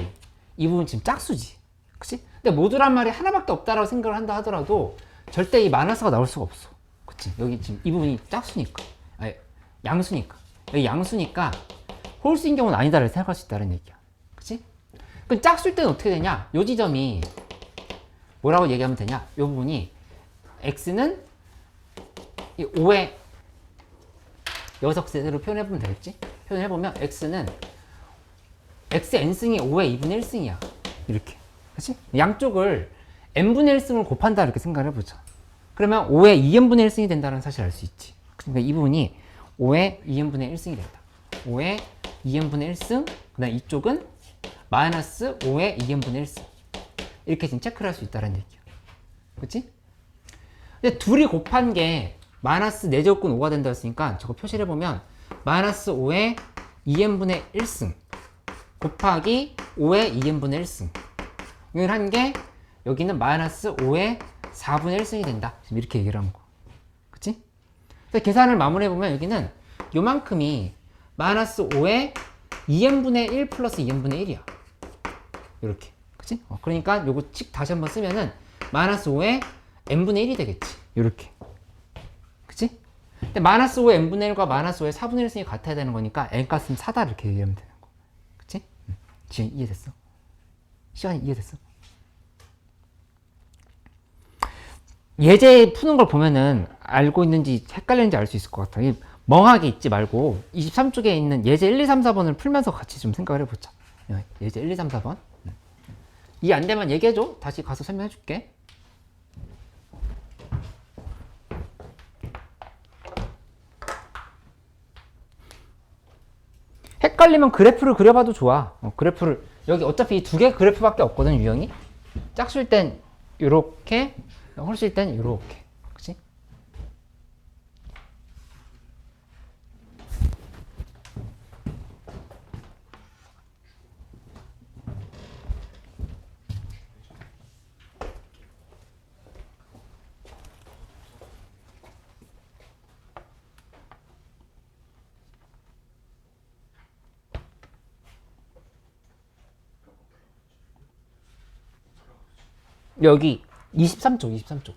이 부분 지금 짝수지. 그치? 근데 모두란 말이 하나밖에 없다라고 생각을 한다 하더라도 절대 이 마이너스가 나올 수가 없어. 그치? 여기 지금 이 부분이 짝수니까. 아니, 양수니까. 여기 양수니까 홀수인 경우는 아니다를 생각할 수 있다는 얘기야. 그치? 그럼 짝수일 때는 어떻게 되냐? 요 지점이 뭐라고 얘기하면 되냐? 이 부분이 x는 이 5의 여기서 제대로 표현해보면 되겠지? 표현해보면 x는 x n승이 5의 2분의 1승이야. 이렇게. 그치? 양쪽을 n분의 1승을 곱한다 이렇게 생각을 해보자. 그러면 5의 2n분의 1승이 된다는 사실을 알 수 있지. 그러니까 이 부분이 5의 2n분의 1승이 된다. 5의 2n분의 1승, 그 다음 이쪽은 마이너스 5의 2n분의 1승. 이렇게 지금 체크를 할 수 있다는 얘기야. 그치? 근데 둘이 곱한 게 마이너스 4제곱근 5가 된다 했으니까 저거 표시를 해보면 마이너스 5의 2n분의 1승 곱하기 5의 2n분의 1승 이걸 한 게 여기는 마이너스 5의 4분의 1승이 된다. 지금 이렇게 얘기를 한 거. 그치? 그래서 계산을 마무리해보면 여기는 요만큼이 마이너스 5의 2n분의 1 플러스 2n분의 1이야. 이렇게. 그치? 그러니까 요거 다시 한번 쓰면은 마이너스 5의 n분의 1이 되겠지. 이렇게. 그치? 근데 마이너스 5의 n분의 1과 마이너스 5의 4분의 1승이 같아야 되는 거니까 n값은 4다 이렇게 얘기하면 되는 거. 그치? 지금 이해됐어? 시간이 이해됐어? 예제 푸는 걸 보면은 알고 있는지 헷갈리는지 알 수 있을 것 같아. 멍하게 있지 말고 23쪽에 있는 예제 1, 2, 3, 4번을 풀면서 같이 좀 생각을 해보자. 예제 1, 2, 3, 4번. 이해 안 되면 얘기해줘. 다시 가서 설명해줄게. 헷갈리면 그래프를 그려봐도 좋아. 그래프를 여기 어차피 두 개 그래프밖에 없거든 유형이. 짝수일 땐 요렇게, 홀수일 땐 요렇게. 그치? 여기 23쪽, 23쪽.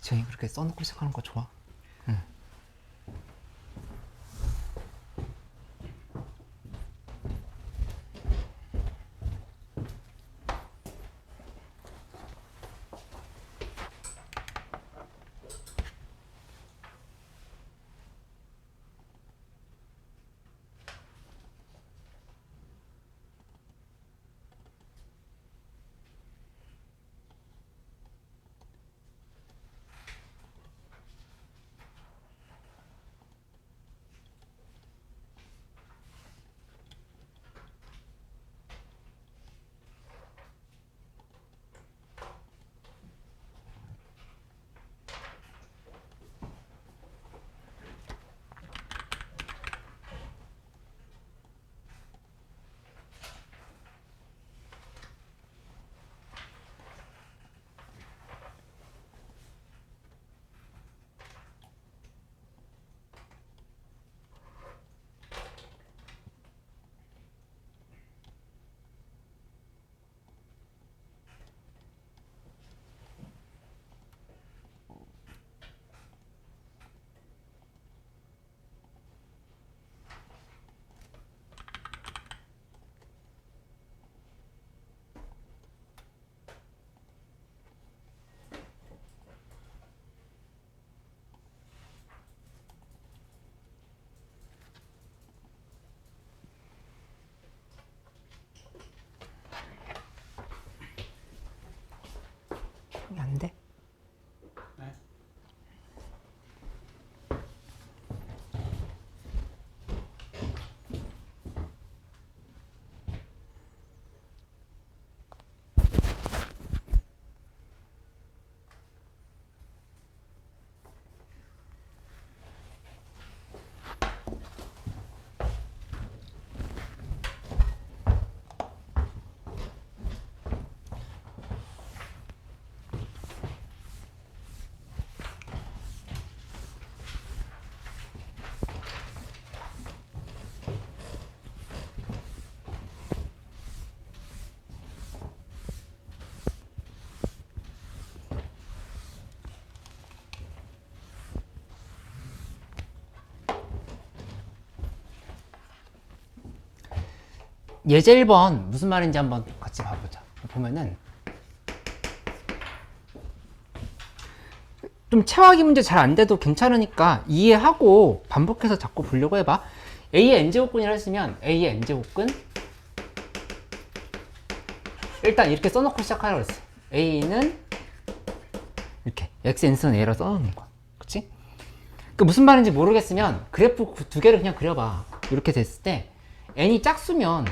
지금 그렇게 써놓고 시작하는 거 좋아. 예제 1번 무슨 말인지 한번 같이 봐보자. 보면은 좀 체화하기 문제 잘 안 돼도 괜찮으니까 이해하고 반복해서 자꾸 보려고 해봐. A의 n제곱근이라 했으면 A의 n제곱근 일단 이렇게 써놓고 시작하라고 했어. A는 이렇게 x n승 A라 써놓는 거야. 그치? 그 무슨 말인지 모르겠으면 그래프 두 개를 그냥 그려봐. 이렇게 됐을 때 n이 짝수면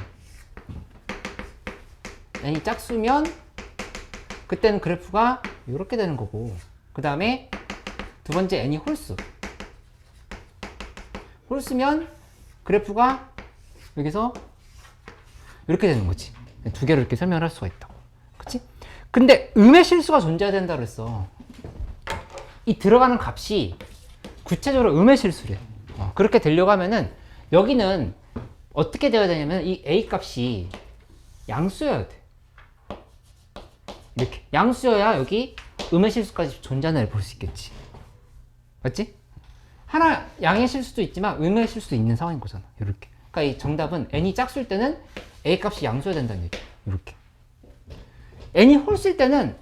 그때는 그래프가 이렇게 되는 거고, 그 다음에 두 번째 n이 홀수면 그래프가 여기서 이렇게 되는 거지. 두 개를 이렇게 설명을 할 수가 있다고. 그치? 근데 음의 실수가 존재해야 된다 그랬어. 이 들어가는 값이 구체적으로 음의 실수래. 그렇게 되려고 하면은 여기는 어떻게 되어야 되냐면 이 a 값이 양수여야 돼. 이렇게 양수여야 여기 음의 실수까지 존재하는 걸 볼 수 있겠지. 맞지? 하나 양의 실수도 있지만 음의 실수도 있는 상황인 거잖아. 이렇게. 그러니까 이 정답은 n이 짝수일 때는 a 값이 양수여야 된다는 얘기야. 이렇게. n이 홀수일 때는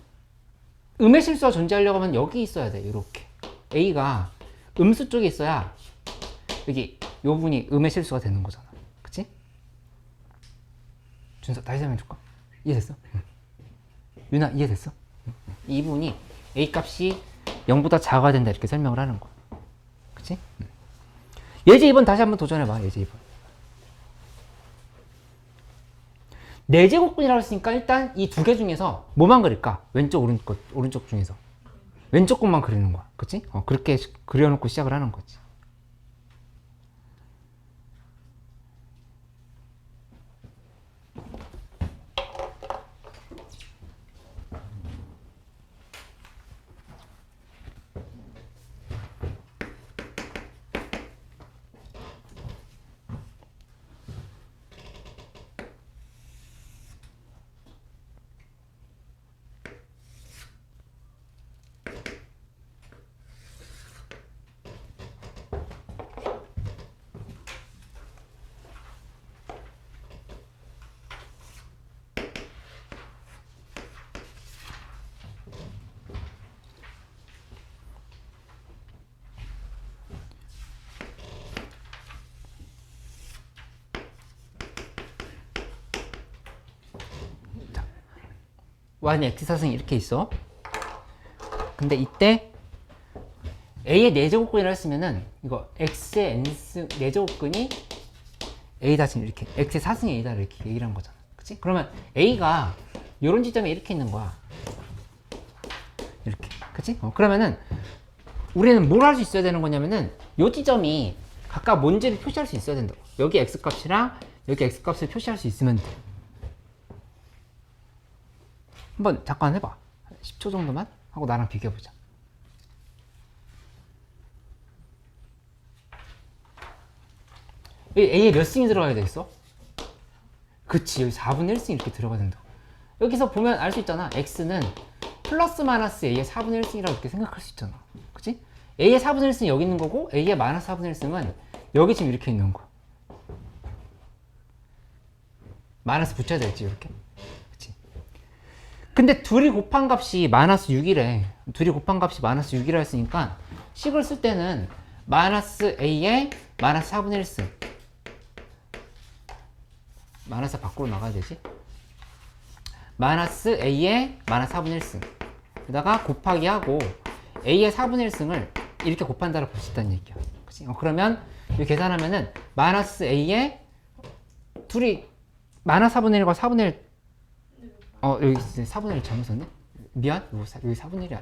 음의 실수가 존재하려고 하면 여기 있어야 돼. 이렇게. a가 음수 쪽에 있어야 여기 요 부분이 음의 실수가 되는 거잖아. 그치? 준서 다시 설명해줄까? 이해됐어? 유나 이해됐어? 이 부분이 a 값이 0보다 작아야 된다 이렇게 설명을 하는 거야. 그치? 예제 2번 다시 한번 도전해봐. 예제 2번. 4제곱근이라고 했으니까 일단 이 두 개 중에서 뭐만 그릴까? 왼쪽 오른쪽 중에서 왼쪽 것만 그리는 거야. 그치? 그렇게 그려놓고 시작을 하는 거지. y는 x사승이 이렇게 있어. 근데 이때 a의 4제곱근이라 했으면은 이거 x의 n승 4제곱근이 a다 지금 이렇게 x의 4승이 a다 이렇게 얘기를 한 거잖아. 그치? 그러면 a가 요런 지점에 이렇게 있는 거야. 이렇게. 그치? 그러면은 우리는 뭘 할 수 있어야 되는 거냐면은 요 지점이 각각 뭔지를 표시할 수 있어야 된다고. 여기 x값이랑 여기 x값을 표시할 수 있으면 돼. 한번 잠깐 해봐. 10초 정도만 하고 나랑 비교해보자. A에 몇 승이 들어가야 되겠어? 그치, 여기 4분의 1승 이렇게 들어가야 된다. 여기서 보면 알 수 있잖아. X는 플러스 마이너스 A의 4분의 1승이라고 이렇게 생각할 수 있잖아. 그치? A의 4분의 1승이 여기 있는 거고 A의 마이너스 4분의 1승은 여기 지금 이렇게 있는 거야. 마이너스 붙여야 되겠지, 이렇게. 근데 둘이 곱한 값이 마이너스 6이래. 둘이 곱한 값이 마이너스 6이라 했으니까 식을 쓸 때는 마이너스 a의 마이너스 4분의 1승 마이너스 밖으로 나가야 되지. 마이너스 a의 마이너스 4분의 1승 에다가 곱하기 하고 a의 4분의 1승을 이렇게 곱한다를 볼 수 있다는 얘기야. 그치? 그러면 이렇게 계산하면은 마이너스 a의 둘이 마이너스 4분의 1과 4분의 1 여기 4분의 1 잘못 썼네? 미안, 여기 4분의 1이야.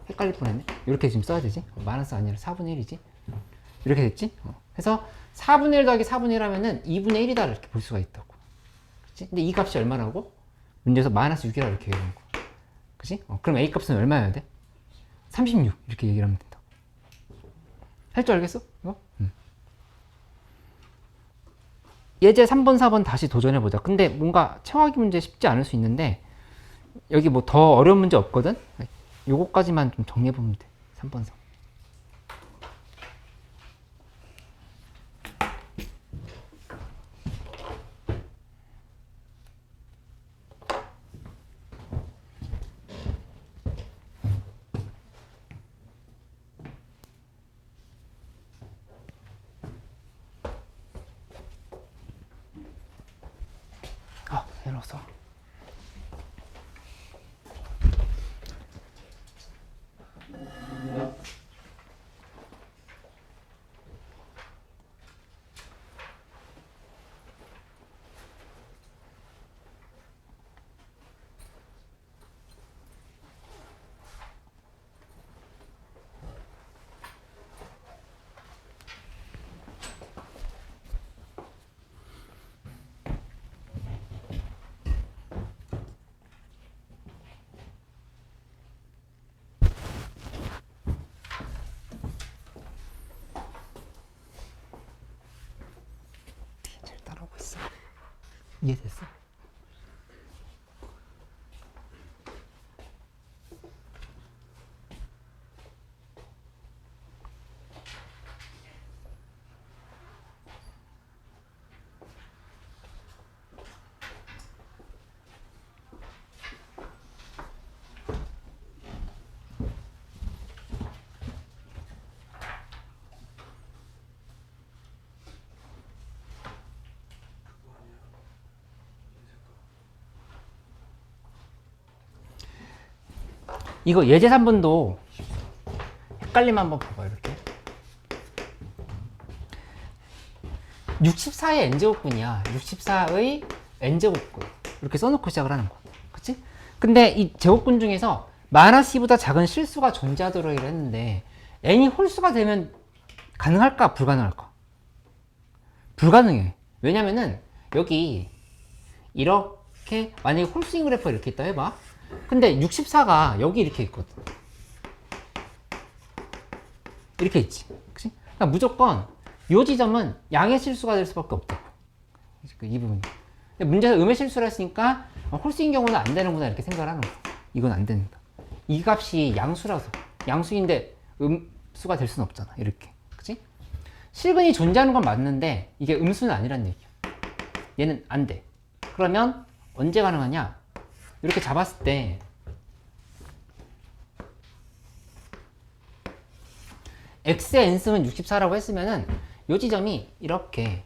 헷갈릴 뻔했네. 이렇게 지금 써야 되지? 마이너스 아니라 4분의 1이지? 이렇게 됐지? 그래서 4분의 1 더하기 4분의 1 하면은 2분의 1이다 이렇게 볼 수가 있다고. 그치? 근데 이 값이 얼마라고? 문제에서 마이너스 6이라고 이렇게 얘기하는 거야. 그치? 그럼 A 값은 얼마여야 돼? 36 이렇게 얘기를 하면 된다고. 할 줄 알겠어? 이거? 예제 3번, 4번 다시 도전해보자. 근데 뭔가 체화하기 문제 쉽지 않을 수 있는데 여기 뭐 더 어려운 문제 없거든? 요거까지만 좀 정리해보면 돼. 3번, 4번. 만들어서 잘 따라오고 있어. 이해됐어? 이거 예제 3번도 헷갈리면 한번 봐봐요. 이렇게 64의 n제곱근이야. 64의 n제곱근 이렇게 써놓고 시작을 하는 거야. 그치? 근데 이 제곱근 중에서 -c보다 작은 실수가 존재하도록 했는데 n이 홀수가 되면 가능할까? 불가능할까? 불가능해. 왜냐면은 여기 이렇게 만약에 홀수인 그래프가 이렇게 있다 해봐. 근데 64가 여기 이렇게 있거든. 이렇게 있지. 그치? 그러니까 무조건 이 지점은 양의 실수가 될 수밖에 없다고. 이 부분이. 근데 문제에서 음의 실수를 했으니까 홀수인 경우는 안 되는구나 이렇게 생각을 하는 거야. 이건 안 된다. 이 값이 양수라서. 양수인데 음수가 될 수는 없잖아. 이렇게. 그치? 실근이 존재하는 건 맞는데 이게 음수는 아니란 얘기야. 얘는 안 돼. 그러면 언제 가능하냐? 이렇게 잡았을 때 x의 n승은 64라고 했으면은 이 지점이 이렇게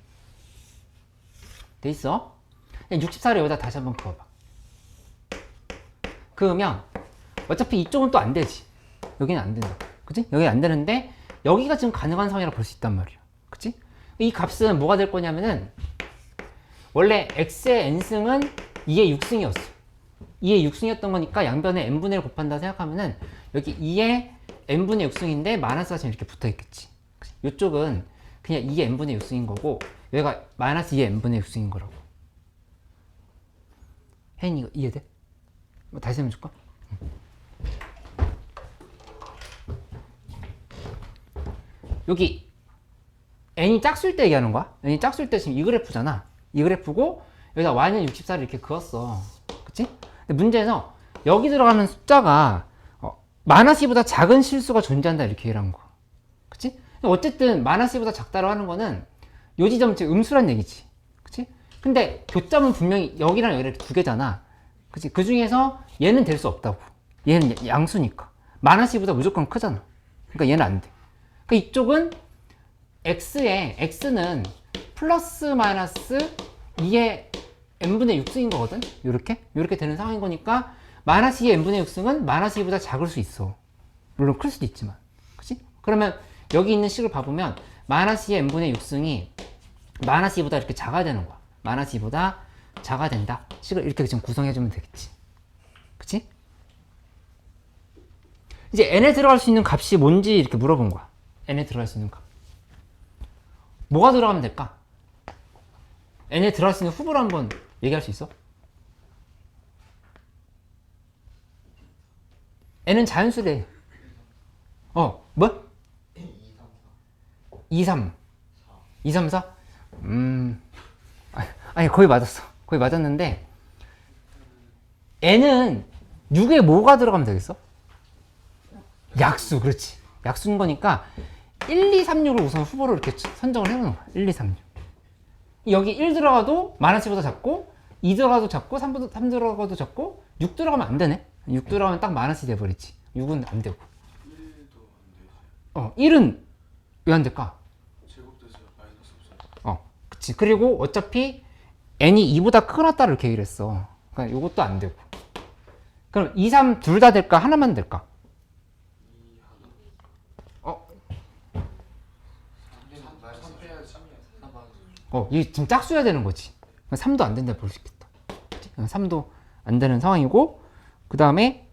돼 있어. 64를 여기다 다시 한번 그어봐. 그으면 어차피 이쪽은 또 안 되지. 여기는 안 된다. 그치? 여기 안 되는데 여기가 지금 가능한 상황이라고 볼 수 있단 말이야. 그치? 이 값은 뭐가 될 거냐면은 원래 x의 n승은 2의 6승이었어. 2의 6승이었던 거니까 양변에 n분의 1 곱한다 생각하면은 여기 2의 n분의 6승인데 마이너스가 지금 이렇게 붙어 있겠지. 이쪽은 그냥 2의 n분의 6승인 거고 여기가 마이너스 2의 n분의 6승인 거라고. 혜인 이거 이해돼? 다시 한번 줄까? 여기 n이 짝수일 때 얘기하는 거야. n이 짝수일 때 지금 이 그래프잖아. 이 그래프고 여기다 y는 64를 이렇게 그었어. 그치? 근데 문제에서 여기 들어가는 숫자가 마이너스보다 작은 실수가 존재한다 이렇게 얘기한 거야. 그치? 어쨌든 마이너스보다 작다고 하는 거는 요 지점은 지금 음수란 얘기지. 그치? 근데 교점은 분명히 여기랑 여기를 두 개잖아. 그치? 그 중에서 얘는 될 수 없다고. 얘는 양수니까. 마이너스보다 무조건 크잖아. 그러니까 얘는 안 돼. 그러니까 이쪽은 x는 플러스 마이너스 2의 n분의 6승인 거거든? 요렇게 되는 상황인 거니까 마이너스 2의 n분의 6승은 마이너스 2보다 작을 수 있어. 물론 클 수도 있지만. 그치? 그러면 여기 있는 식을 봐보면 마이너스 2의 n분의 6승이 마이너스 2보다 이렇게 작아야 되는 거야. 마이너스 2보다 작아야 된다. 식을 이렇게 지금 구성해주면 되겠지. 그치? 이제 n에 들어갈 수 있는 값이 뭔지 이렇게 물어본 거야. n에 들어갈 수 있는 값. 뭐가 들어가면 될까? n에 들어갈 수 있는 후보를 한번 얘기할 수 있어? n은 자연수래. 뭐? 2, 3. 2, 3, 4? 아니, 거의 맞았어. 거의 맞았는데, n은 6에 뭐가 들어가면 되겠어? 약수, 그렇지. 약수인 거니까, 1, 2, 3, 6을 우선 후보로 이렇게 선정을 해놓는 거야. 1, 2, 3, 6. 여기 1 들어가도 마이너스보다 작고, 2 들어가도 작고, 3 들어가도 작고, 6 들어가면 안 되네? 6 들어가면 딱 마이너스 돼버리지. 6은 안 되고. 1은 왜 안 될까? 제곱돼서 마이너스 없어요. 그치. 그리고 어차피 n이 2보다 크거나 따를 계기를 했어. 그러니까 이것도 안 되고. 그럼 2, 3 둘 다 될까? 하나만 될까? 이게 지금 짝수여야 되는 거지. 3도 안 된다 볼 수 있겠다. 3도 안 되는 상황이고, 그 다음에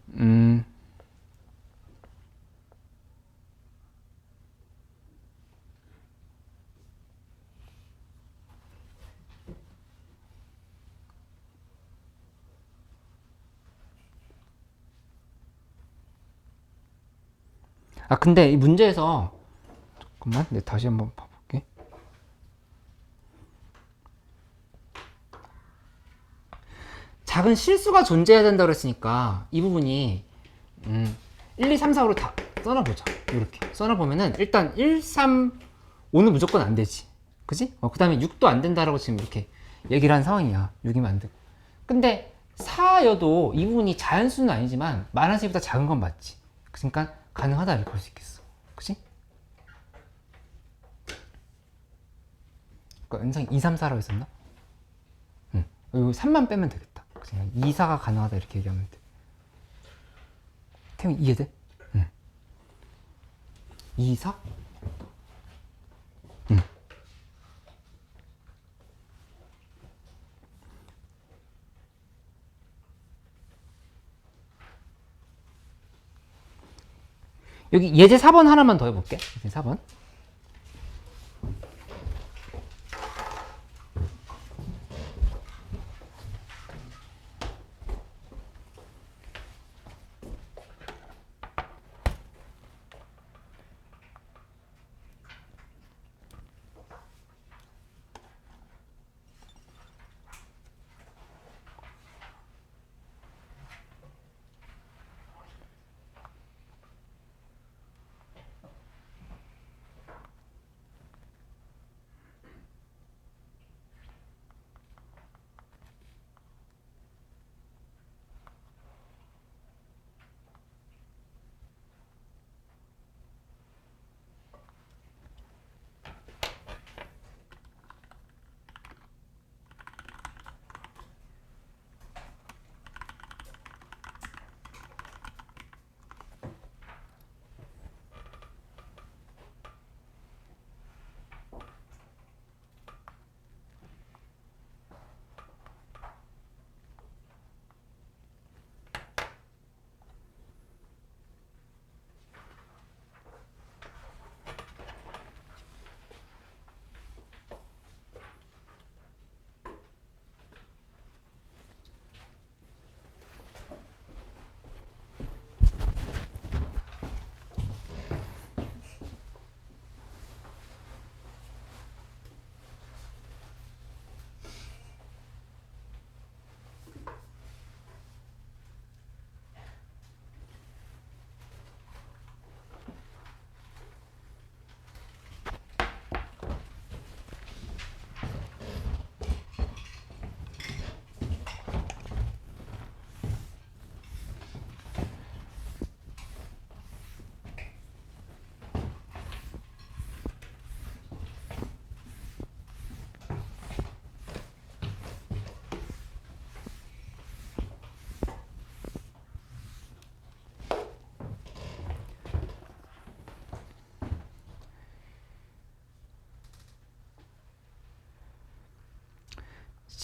근데 이 문제에서 잠깐만, 내가 다시 한번 봐볼게. 작은 실수가 존재해야 된다 그랬으니까 이 부분이 1, 2, 3, 4로 다 써놔보자. 이렇게 써놔보면은 일단 1, 3, 5는 무조건 안 되지. 그지? 그 다음에 6도 안 된다라고 지금 이렇게 얘기를 한 상황이야. 6이면 안 되고. 근데 4여도 이 부분이 자연수는 아니지만 마이너스보다 작은 건 맞지. 그러니까 가능하다 이렇게 볼 수 있겠어. 그치? 그러니까 은상 2, 3, 4라고 했었나? 응. 이거 3만 빼면 되겠다. 그냥 2, 4가 가능하다 이렇게 얘기하면 돼. 태용이 이해돼? 응. 2, 4? 응. 여기 예제 4번 하나만 더 해볼게. 예제 4번.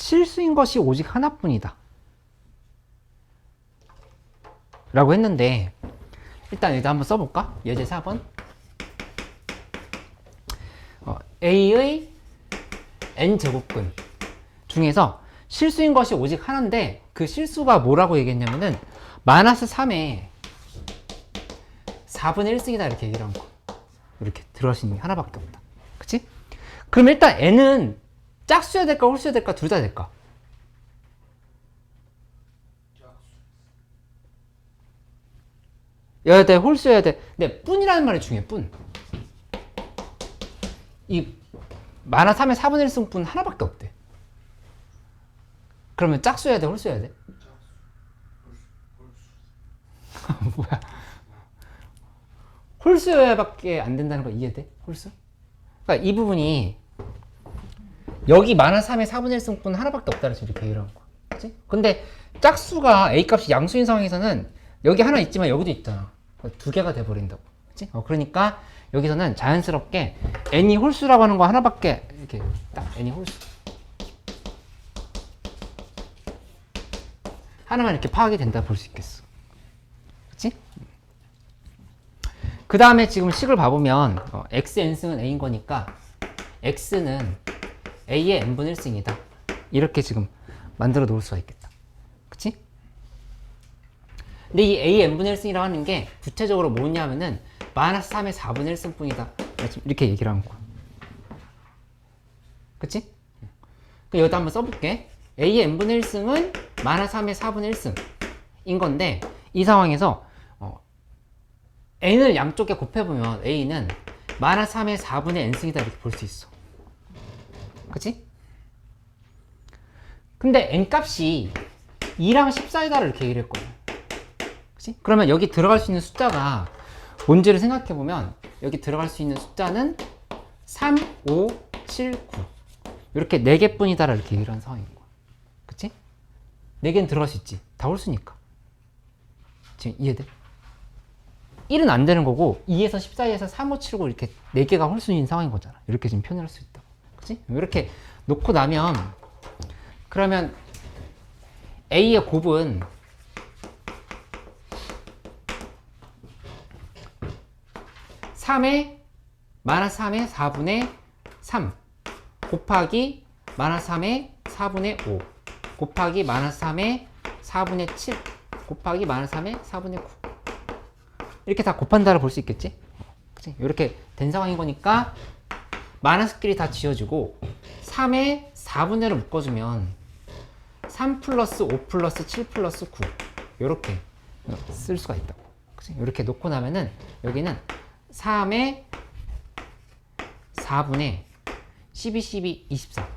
실수인 것이 오직 하나뿐이다 라고 했는데, 일단 여기다 한번 써볼까? 예제 4번. A의 n제곱근 중에서 실수인 것이 오직 하나인데, 그 실수가 뭐라고 얘기했냐면은 마이너스 3에 4분의 1승이다 이렇게 얘기를 한 거. 이렇게 들어가시는 게 하나밖에 없다. 그치? 그럼 일단 n은 짝수여야 될까 홀수여야 될까 둘 다 될까? 여야 돼 홀수여야 돼. 근데 뿐이라는 말이 중요해. 뿐. 이 마이너스 3의 4분의 1승 뿐 하나밖에 없대. 그러면 짝수여야 돼 홀수여야 돼? 뭐야? 홀수여야 밖에 안 된다는 거 이해돼? 홀수? 그러니까 이 부분이 여기 마이너스 3의 4분의 1승분 하나밖에 없다 그래서 이렇게 얘기를 한 거야. 그치? 근데 짝수가 A값이 양수인 상황에서는 여기 하나 있지만 여기도 있잖아. 두 개가 돼버린다고. 그치? 그러니까 여기서는 자연스럽게 n이 홀수라고 하는 거 하나밖에 이렇게 딱 n이 홀수. 하나만 이렇게 파악이 된다 볼 수 있겠어. 그치? 그 다음에 지금 식을 봐보면 x n승은 a인 거니까 x는 a의 n분의 1승이다. 이렇게 지금 만들어 놓을 수가 있겠다. 그치? 근데 이 a의 n분의 1승이라고 하는 게 구체적으로 뭐냐면은 마이너스 3의 4분의 1승 뿐이다. 이렇게 얘기를 한 거야. 그치? 그럼 여기다 한번 써볼게. a의 n분의 1승은 마이너스 3의 4분의 1승인 건데 이 상황에서 n을 양쪽에 곱해보면 a는 마이너스 3의 4분의 n승이다 이렇게 볼 수 있어. 그치? 근데 n값이 2랑 10 사이다를 이렇게 얘기를 했거든. 그치? 그러면 여기 들어갈 수 있는 숫자가 뭔지를 생각해보면 여기 들어갈 수 있는 숫자는 3, 5, 7, 9 이렇게 4개 뿐이다 이렇게 얘기를 한 상황인 거야. 그치? 4개는 들어갈 수 있지. 다 홀수니까. 지금 이해돼? 1은 안 되는 거고 2에서 10 사이에서 3, 5, 7, 9 이렇게 4개가 홀수인 상황인 거잖아. 이렇게 지금 표현할 수 있다. 그치? 이렇게 놓고 나면 그러면 A의 곱은 3의 마이너스 3의 4분의 3 곱하기 마이너스 3의 4분의 5 곱하기 마이너스 3의 4분의 7 곱하기 마이너스 3의 4분의 9 이렇게 다 곱한다를 볼 수 있겠지? 그치? 이렇게 된 상황인 거니까 마이너스끼리 다 지워지고 3의 4분의 1을 묶어주면 3 플러스 5 플러스 7 플러스 9 이렇게 쓸 수가 있다고. 그치? 이렇게 놓고 나면은 여기는 3의 4분의 12, 12, 24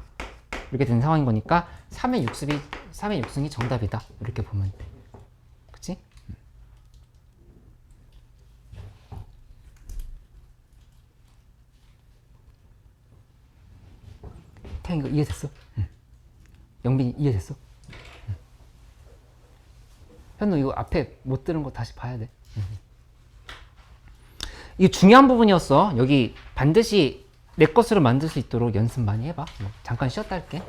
이렇게 된 상황인 거니까 3의 6승이 정답이다 이렇게 보면 돼. 그치? 태양 이거 이해됐어? 응. 영빈이 이해됐어? 응. 현우 이거 앞에 못 들은 거 다시 봐야 돼. 응. 이게 중요한 부분이었어. 여기 반드시 내 것으로 만들 수 있도록 연습 많이 해봐. 잠깐 쉬었다 할게.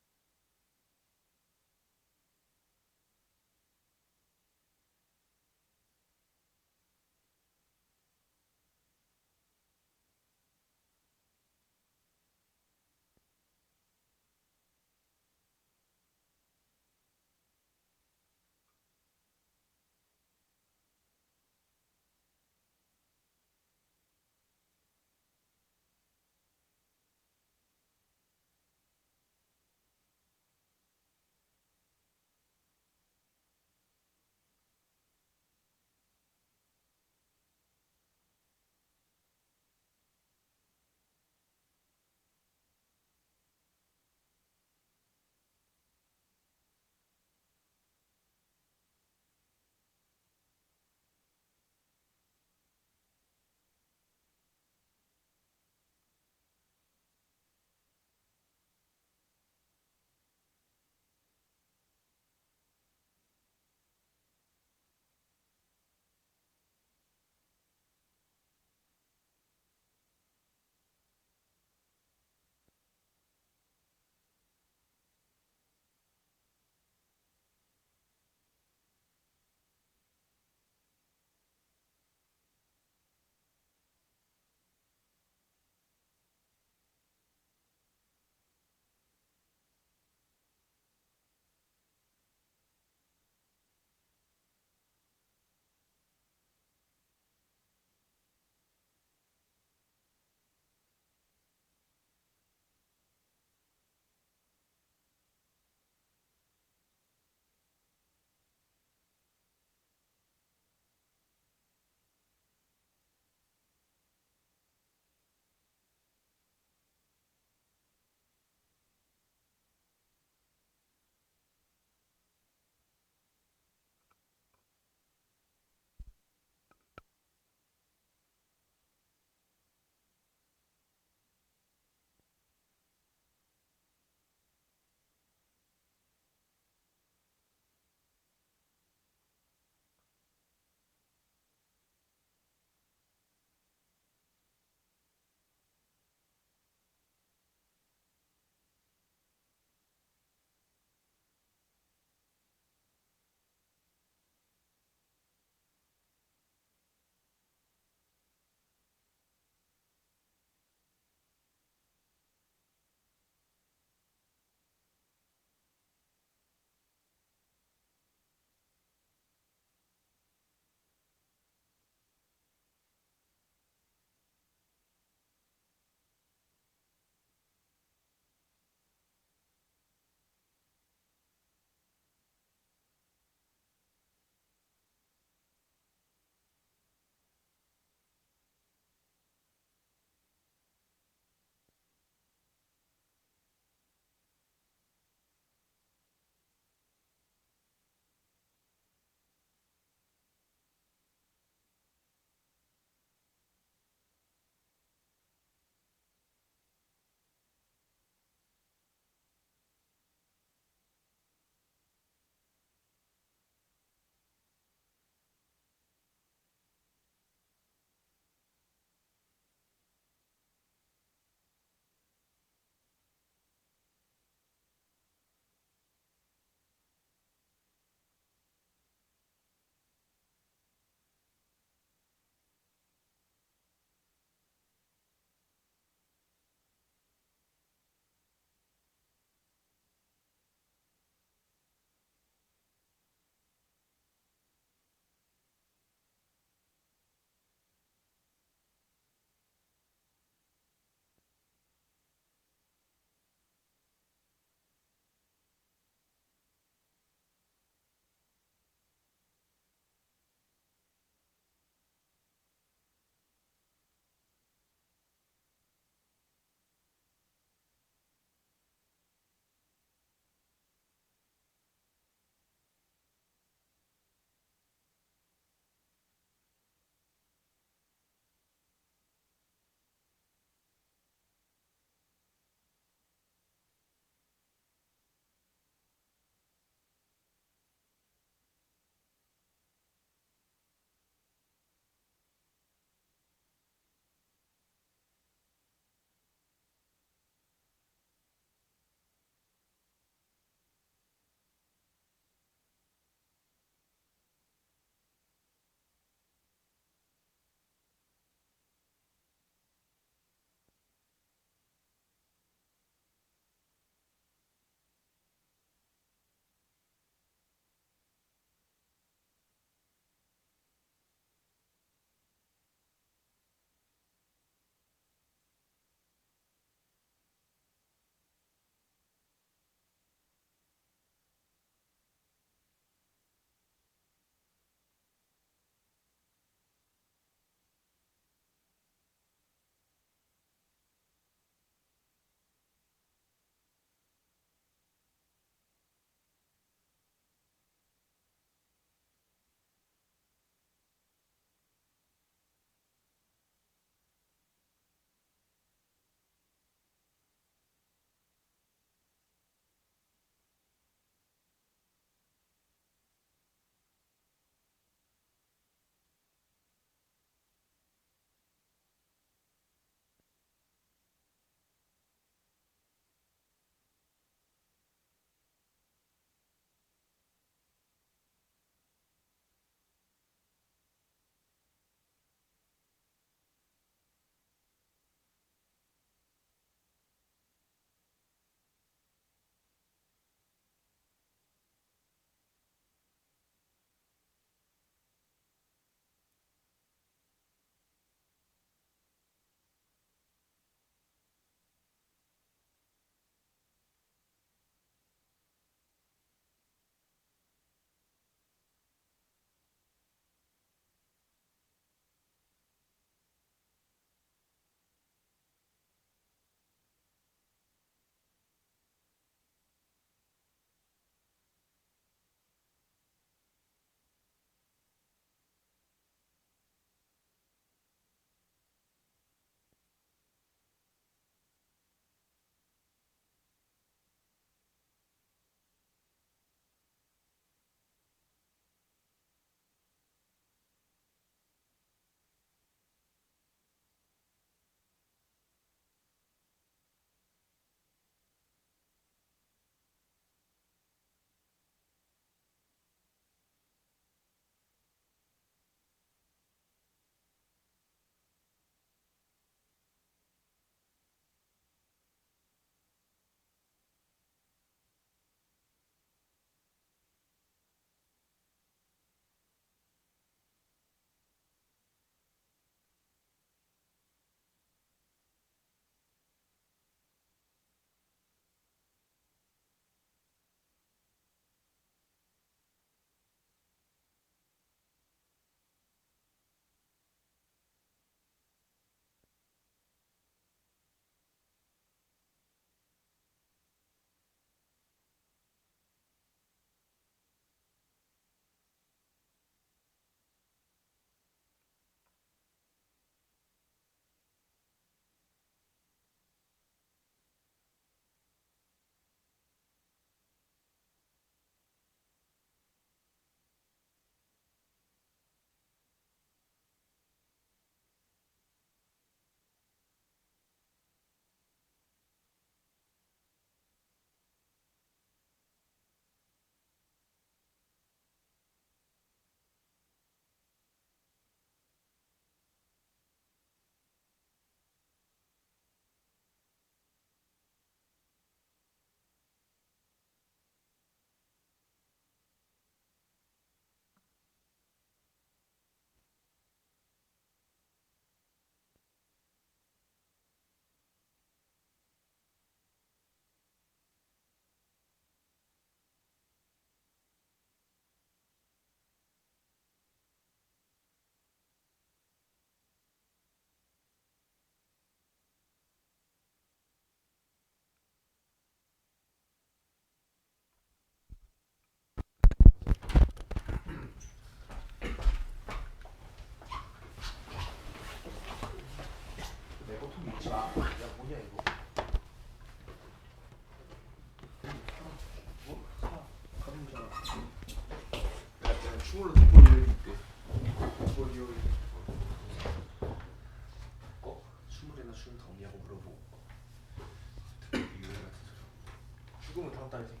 죽으면 다음 달에 생겨.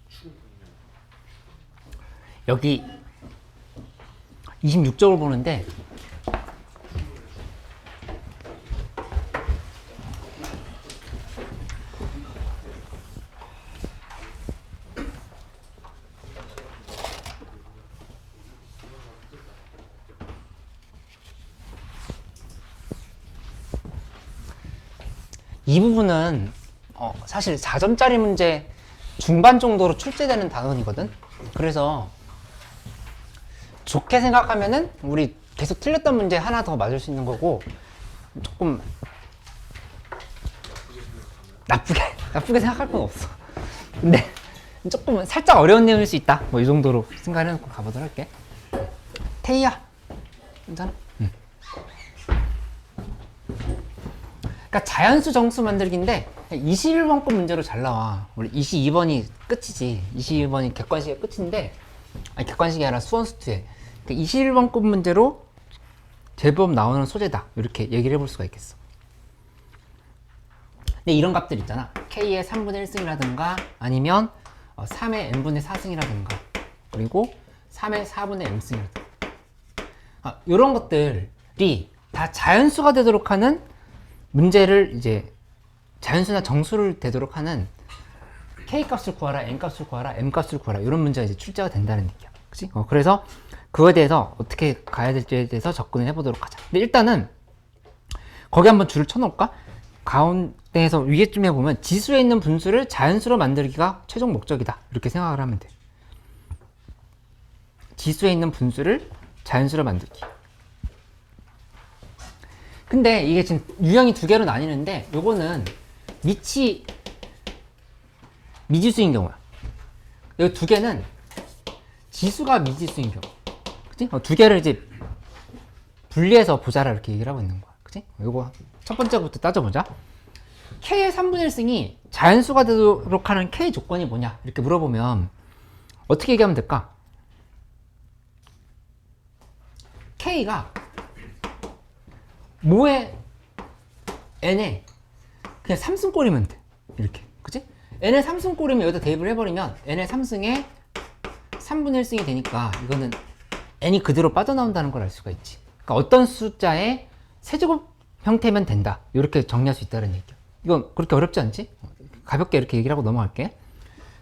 죽으면 여기 26쪽을 보는데 이 부분은 사실 4점짜리 문제 중반 정도로 출제되는 단원이거든. 그래서 좋게 생각하면은 우리 계속 틀렸던 문제 하나 더 맞을 수 있는 거고, 조금 나쁘게 생각할 건 없어. 근데 조금 살짝 어려운 내용일 수 있다, 뭐 이 정도로 생각을 해놓고 가보도록 할게. 태희야, 괜찮아? 응. 그러니까 자연수 정수 만들기인데 21번급 문제로 잘 나와. 원래 22번이 끝이지. 22번이 객관식의 끝인데, 아니 객관식이 아니라 수원수투에. 그러니까 21번급 문제로 제법 나오는 소재다, 이렇게 얘기를 해볼 수가 있겠어. 근데 이런 값들 있잖아. K의 3분의 1승이라든가 아니면 3의 n분의 4승이라든가 그리고 3의 4분의 m승이라든가, 이런 것들이 다 자연수가 되도록 하는 문제를, 이제 자연수나 정수를 되도록 하는 K값을 구하라, N값을 구하라, M값을 구하라, 이런 문제가 이제 출제가 된다는 얘기야. 그치? 그래서 그거에 대해서 어떻게 가야 될지에 대해서 접근을 해보도록 하자. 근데 일단은 거기 한번 줄을 쳐놓을까? 가운데에서 위에쯤에 보면 지수에 있는 분수를 자연수로 만들기가 최종 목적이다, 이렇게 생각을 하면 돼. 지수에 있는 분수를 자연수로 만들기. 근데 이게 지금 유형이 두 개로 나뉘는데, 요거는 미지수인 경우야. 이 두 개는 지수가 미지수인 경우. 그치? 두 개를 이제 분리해서 보자라, 이렇게 얘기를 하고 있는 거야. 그치? 요거 첫 번째부터 따져보자. K의 3분의 1승이 자연수가 되도록 하는 K 조건이 뭐냐, 이렇게 물어보면 어떻게 얘기하면 될까? K가 뭐에 n에 그냥 3승꼴이면 돼, 이렇게. 그치? n의 3승꼴이면 여기다 대입을 해버리면 n의 3승에 3분의 1승이 되니까 이거는 n이 그대로 빠져나온다는 걸 알 수가 있지. 그러니까 어떤 숫자의 세제곱 형태면 된다, 이렇게 정리할 수 있다는 얘기야. 이건 그렇게 어렵지 않지? 가볍게 이렇게 얘기를 하고 넘어갈게.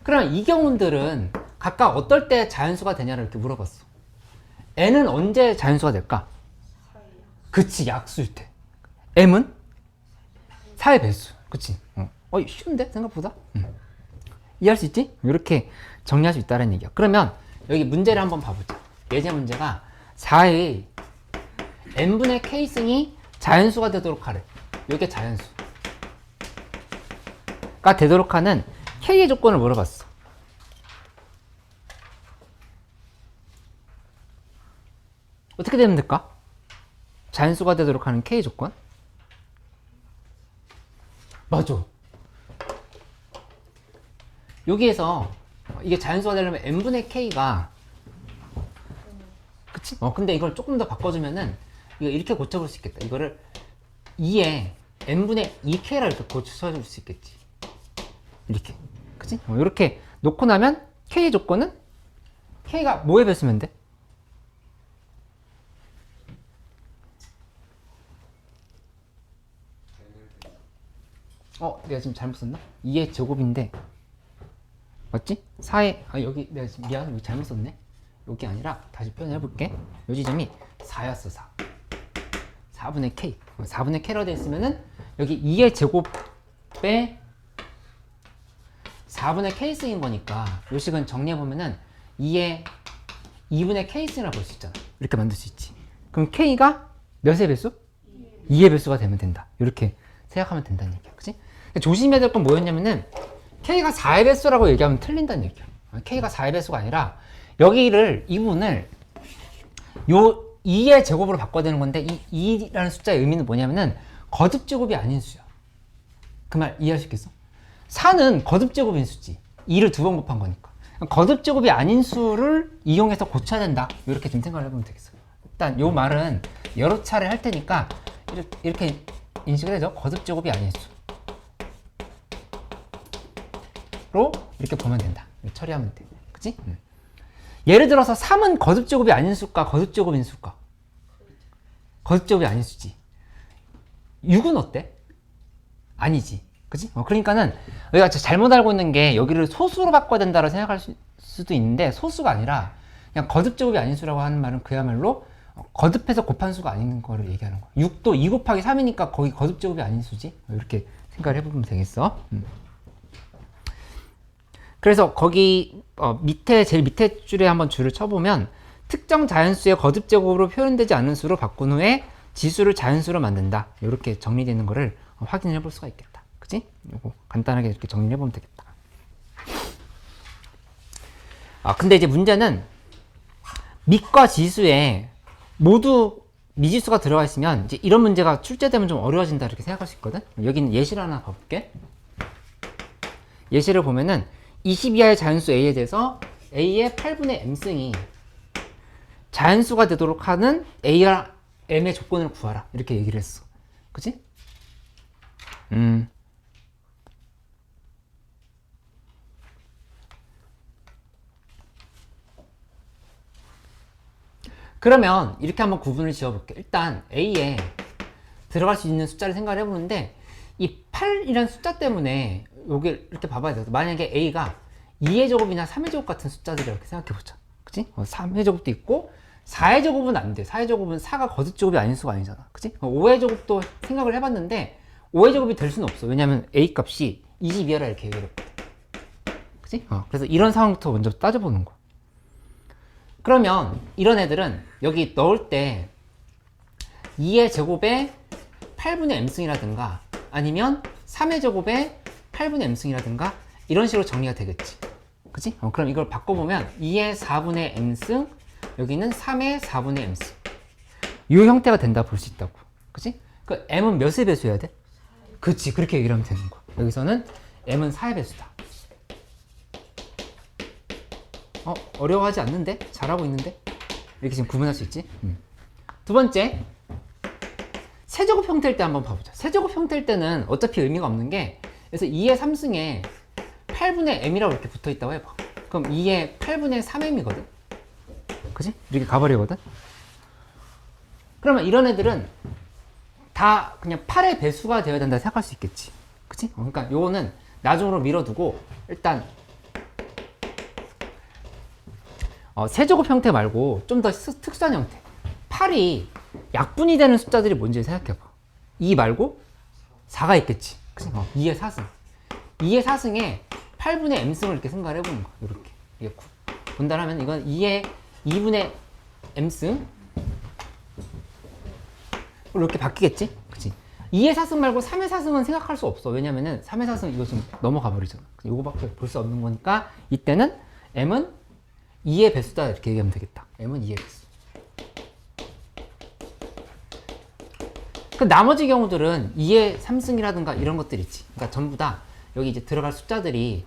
그럼 이 경우들은 각각 어떨 때 자연수가 되냐를 이렇게 물어봤어. n은 언제 자연수가 될까? 그치, 약수일 때. m은 4의 배수. 그치? 쉬운데? 생각보다? 이해할 수 있지? 이렇게 정리할 수 있다는 얘기야. 그러면 여기 문제를 한번 봐보자. 예제 문제가 4의 n분의 k승이 자연수가 되도록 하래. 이게 자연수가 되도록 하는 k의 조건을 물어봤어. 어떻게 되면 될까? 자연수가 되도록 하는 K 조건? 맞아. 여기에서 이게 자연수가 되려면 n분의 K가, 그치? 근데 이걸 조금 더 바꿔주면은 이거 이렇게 고쳐볼 수 있겠다. 이거를 2에 n분의 2K라 이렇게 고쳐줄 수 있겠지. 이렇게. 그치? 이렇게 놓고 나면 K의 조건은 K가 뭐에 배수면 돼? 내가 지금 잘못 썼나? 2의 제곱인데, 맞지? 4의, 여기 내가 지금 미안, 여기 잘못 썼네. 여기 아니라 다시 표현해볼게. 요 지점이 4였어, 4. 4분의 K. 4분의 K로 되어 있으면은 여기 2의 제곱에 4분의 K승인 거니까 요 식은 정리해보면은 2의 2분의 K승이라고 볼 수 있잖아. 이렇게 만들 수 있지. 그럼 K가 몇의 배수? 2의 배수가 되면 된다. 이렇게 생각하면 된다는 얘기야. 그치? 조심해야 될 건 뭐였냐면은 K가 4의 배수라고 얘기하면 틀린다는 얘기야. K가 4의 배수가 아니라 여기를, 이 부분을 요 2의 제곱으로 바꿔야 되는 건데, 이 2라는 숫자의 의미는 뭐냐면은 거듭제곱이 아닌 수야. 그 말 이해할 수 있겠어? 4는 거듭제곱인 수지. 2를 두 번 곱한 거니까. 거듭제곱이 아닌 수를 이용해서 고쳐야 된다, 이렇게 좀 생각을 해보면 되겠어요. 일단 요 말은 여러 차례 할 테니까 이렇게 인식을 해줘. 거듭제곱이 아닌 수. 이렇게 보면 된다. 이렇게 처리하면 돼. 그치? 예를 들어서 3은 거듭제곱이 아닌 수일까? 거듭제곱인 수일까? 거듭제곱이 아닌 수지. 6은 어때? 아니지. 그치? 그러니까는 우리가 잘못 알고 있는 게 여기를 소수로 바꿔야 된다고 생각할 수도 있는데 소수가 아니라 그냥 거듭제곱이 아닌 수라고 하는 말은 그야말로 거듭해서 곱한 수가 아닌 거를 얘기하는 거야. 6도 2 곱하기 3이니까 거기 거듭제곱이 아닌 수지. 이렇게 생각을 해보면 되겠어. 그래서 거기 제일 밑에 줄에 한번 줄을 쳐보면 특정 자연수의 거듭제곱으로 표현되지 않은 수로 바꾼 후에 지수를 자연수로 만든다. 이렇게 정리되는 거를 확인해 볼 수가 있겠다. 그치? 이거 간단하게 이렇게 정리해 보면 되겠다. 근데 이제 문제는 밑과 지수에 모두 미지수가 들어가 있으면 이제 이런 문제가 출제되면 좀 어려워진다 이렇게 생각할 수 있거든. 여기는 예시를 하나 봐볼게. 예시를 보면은 20 이하의 자연수 A에 대해서 A의 8분의 M승이 자연수가 되도록 하는 A와 M의 조건을 구하라 이렇게 얘기를 했어. 그치? 그러면 이렇게 한번 구분을 지어볼게. 일단 A에 들어갈 수 있는 숫자를 생각을 해보는데 이 8이라는 숫자 때문에 여기 이렇게 봐봐야 돼. 만약에 A가 2의 제곱이나 3의 제곱 같은 숫자들을 이렇게 생각해보자. 그치? 3의 제곱도 있고 4의 제곱은 안 돼. 4의 제곱은 4가 거듭제곱이 아닌 수가 아니잖아. 그치? 5의 제곱도 생각을 해봤는데 5의 제곱이 될 수는 없어. 왜냐면 A 값이 20 이하라 이렇게 얘기를 했거든. 그치? 그래서 이런 상황부터 먼저 따져보는 거야. 그러면 이런 애들은 여기 넣을 때 2의 제곱에 8분의 m승이라든가 아니면 3의 제곱에 8분의 m승이라든가 이런 식으로 정리가 되겠지. 그치? 그럼 이걸 바꿔보면 2의 4분의 m승 여기는 3의 4분의 m승 이 형태가 된다 볼 수 있다고. 그치? 그 m은 몇의 배수여야 돼? 그치, 그렇게 얘기를 하면 되는 거야. 여기서는 m은 4의 배수다. 어려워하지 않는데? 잘하고 있는데? 이렇게 지금 구분할 수 있지? 두 번째, 세제곱 형태일 때 한번 봐보자. 세제곱 형태일 때는 어차피 의미가 없는 게, 그래서 2의 3승에 8분의 m이라고 이렇게 붙어 있다고 해봐. 그럼 2의 8분의 3m이거든? 그지? 이렇게 가버리거든? 그러면 이런 애들은 다 그냥 8의 배수가 되어야 된다 생각할 수 있겠지. 그치? 그러니까 요거는 나중으로 밀어두고, 일단 세제곱 형태 말고 좀 더 특수한 형태. 8이 약분이 되는 숫자들이 뭔지 생각해봐. 2 말고 4가 있겠지. 그치? 2의 4승. 2의 4승에 8분의 m승을 이렇게 생각을 해보는 거야. 이렇게 본다면 이건 2의 2분의 m승 이렇게 바뀌겠지? 그치? 2의 4승 말고 3의 4승은 생각할 수 없어. 왜냐면은 3의 4승 이거 좀 넘어가 버리잖아. 이거밖에 볼 수 없는 거니까 이때는 m은 2의 배수다 이렇게 얘기하면 되겠다. m은 2의 배수. 그 나머지 경우들은 2의 3승이라든가 이런 것들 있지. 그러니까 전부 다 여기 이제 들어갈 숫자들이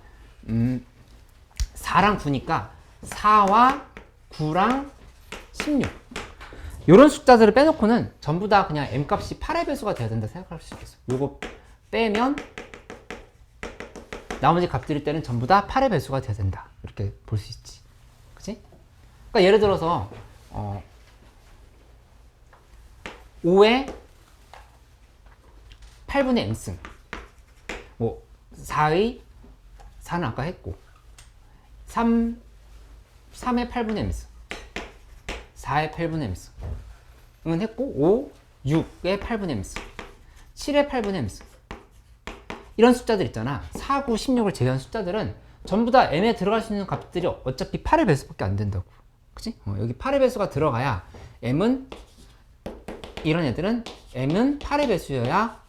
4랑 9니까 4와 9랑 16 이런 숫자들을 빼놓고는 전부 다 그냥 m값이 8의 배수가 돼야 된다 생각할 수 있겠어. 요거 빼면 나머지 값들일 때는 전부 다 8의 배수가 돼야 된다 이렇게 볼 수 있지. 그치? 그러니까 예를 들어서 5의 8분의 m승 4의 4는 아까 했고 3의 8분의 m승 4의 8분의 m승 은 했고 5, 6의 8분의 m승 7의 8분의 m승 이런 숫자들 있잖아. 4, 9, 16을 제외한 숫자들은 전부 다 m에 들어갈 수 있는 값들이 어차피 8의 배수밖에 안 된다고. 그치? 여기 8의 배수가 들어가야 m은 이런 애들은 m은 8의 배수여야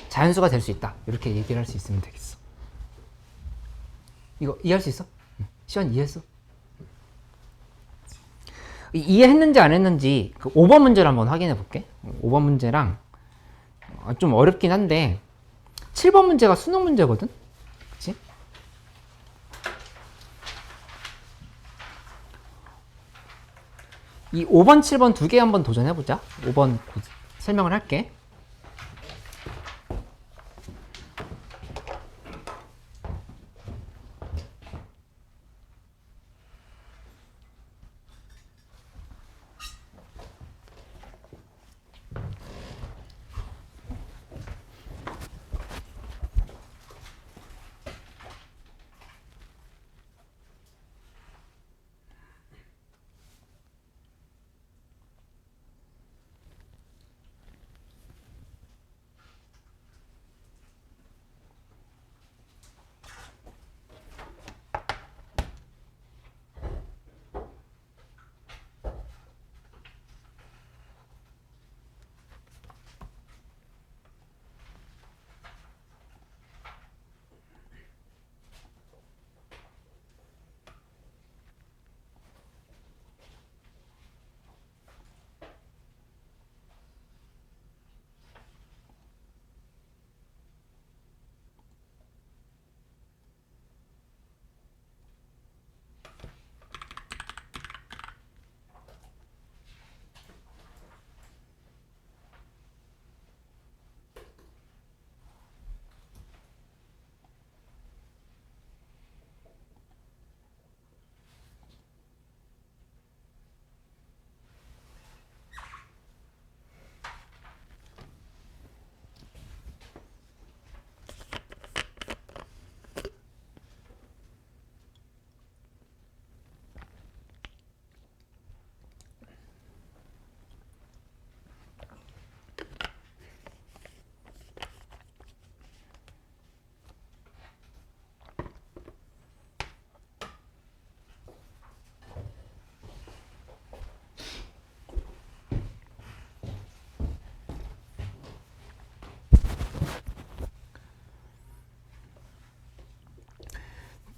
자연수가 될 수 있다. 이렇게 얘기를 할 수 있으면 되겠어. 이거 이해할 수 있어? 시원 이해했어? 이해했는지 안 했는지 그 5번 문제를 한번 확인해 볼게. 5번 문제랑 좀 어렵긴 한데 7번 문제가 수능 문제거든? 그치? 이 5번, 7번 두 개 한번 도전해보자. 5번 설명을 할게.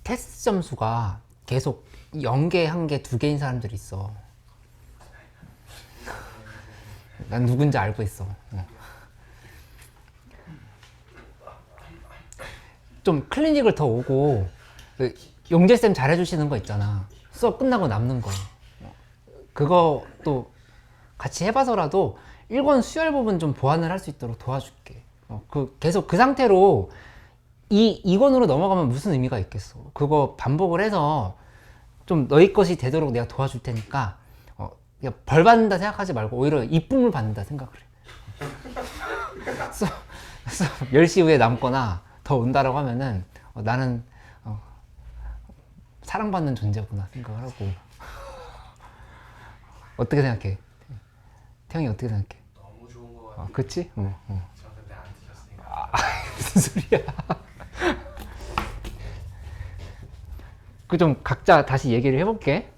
테스트 점수가 계속 0개, 1개, 2개인 사람들이 있어. 난 누군지 알고 있어. 좀 클리닉을 더 오고 그 용재쌤 잘해주시는 거 있잖아. 수업 끝나고 남는 거. 그거 또 같이 해봐서라도 1권 수열 부분 좀 보완을 할 수 있도록 도와줄게. 계속 그 상태로 2권으로 넘어가면 무슨 의미가 있겠어. 그거 반복을 해서 좀 너희 것이 되도록 내가 도와줄 테니까 그냥 벌 받는다 생각하지 말고 오히려 이쁨을 받는다 생각을 해. 수업 10시 후에 남거나 더 온다라고 하면은 나는 사랑받는 존재구나 생각을 하고. 어떻게 생각해? 태형이 어떻게 생각해? 너무 좋은 거 같아요. 그치? 저 근데 안 드셨으니까. 무슨 소리야? 그 좀 각자 다시 얘기를 해볼게.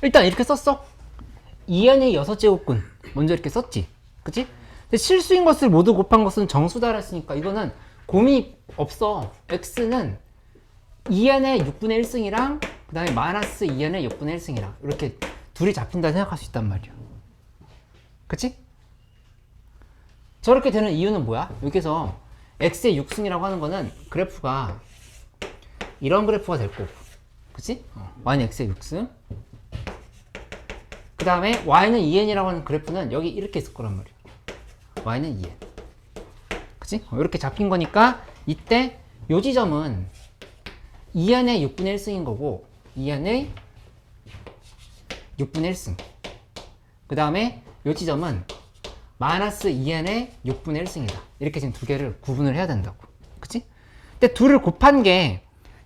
일단 이렇게 썼어. 2n의 6제곱근 먼저 이렇게 썼지, 그치? 근데 실수인 것을 모두 곱한 것은 정수다 했으니까 이거는 고민이 없어. x는 2n의 6분의 1승이랑 그 다음에 마이너스 2n의 6분의 1승이랑 이렇게 둘이 잡힌다 생각할 수 있단 말이야. 그치? 저렇게 되는 이유는 뭐야? 여기서 x의 6승이라고 하는 거는 그래프가 이런 그래프가 될 거고, 그치? y는 x의 6승, 그 다음에 y는 2n이라고 하는 그래프는 여기 이렇게 있을 거란 말이야. y는 2n. 그치? 이렇게 잡힌 거니까 이때 요 지점은 2n의 6분의 1승인 거고 2n의 6분의 1승. 그 다음에 요 지점은 마이너스 2n의 6분의 1승이다. 이렇게 지금 두 개를 구분을 해야 된다고. 그치? 근데 둘을 곱한 게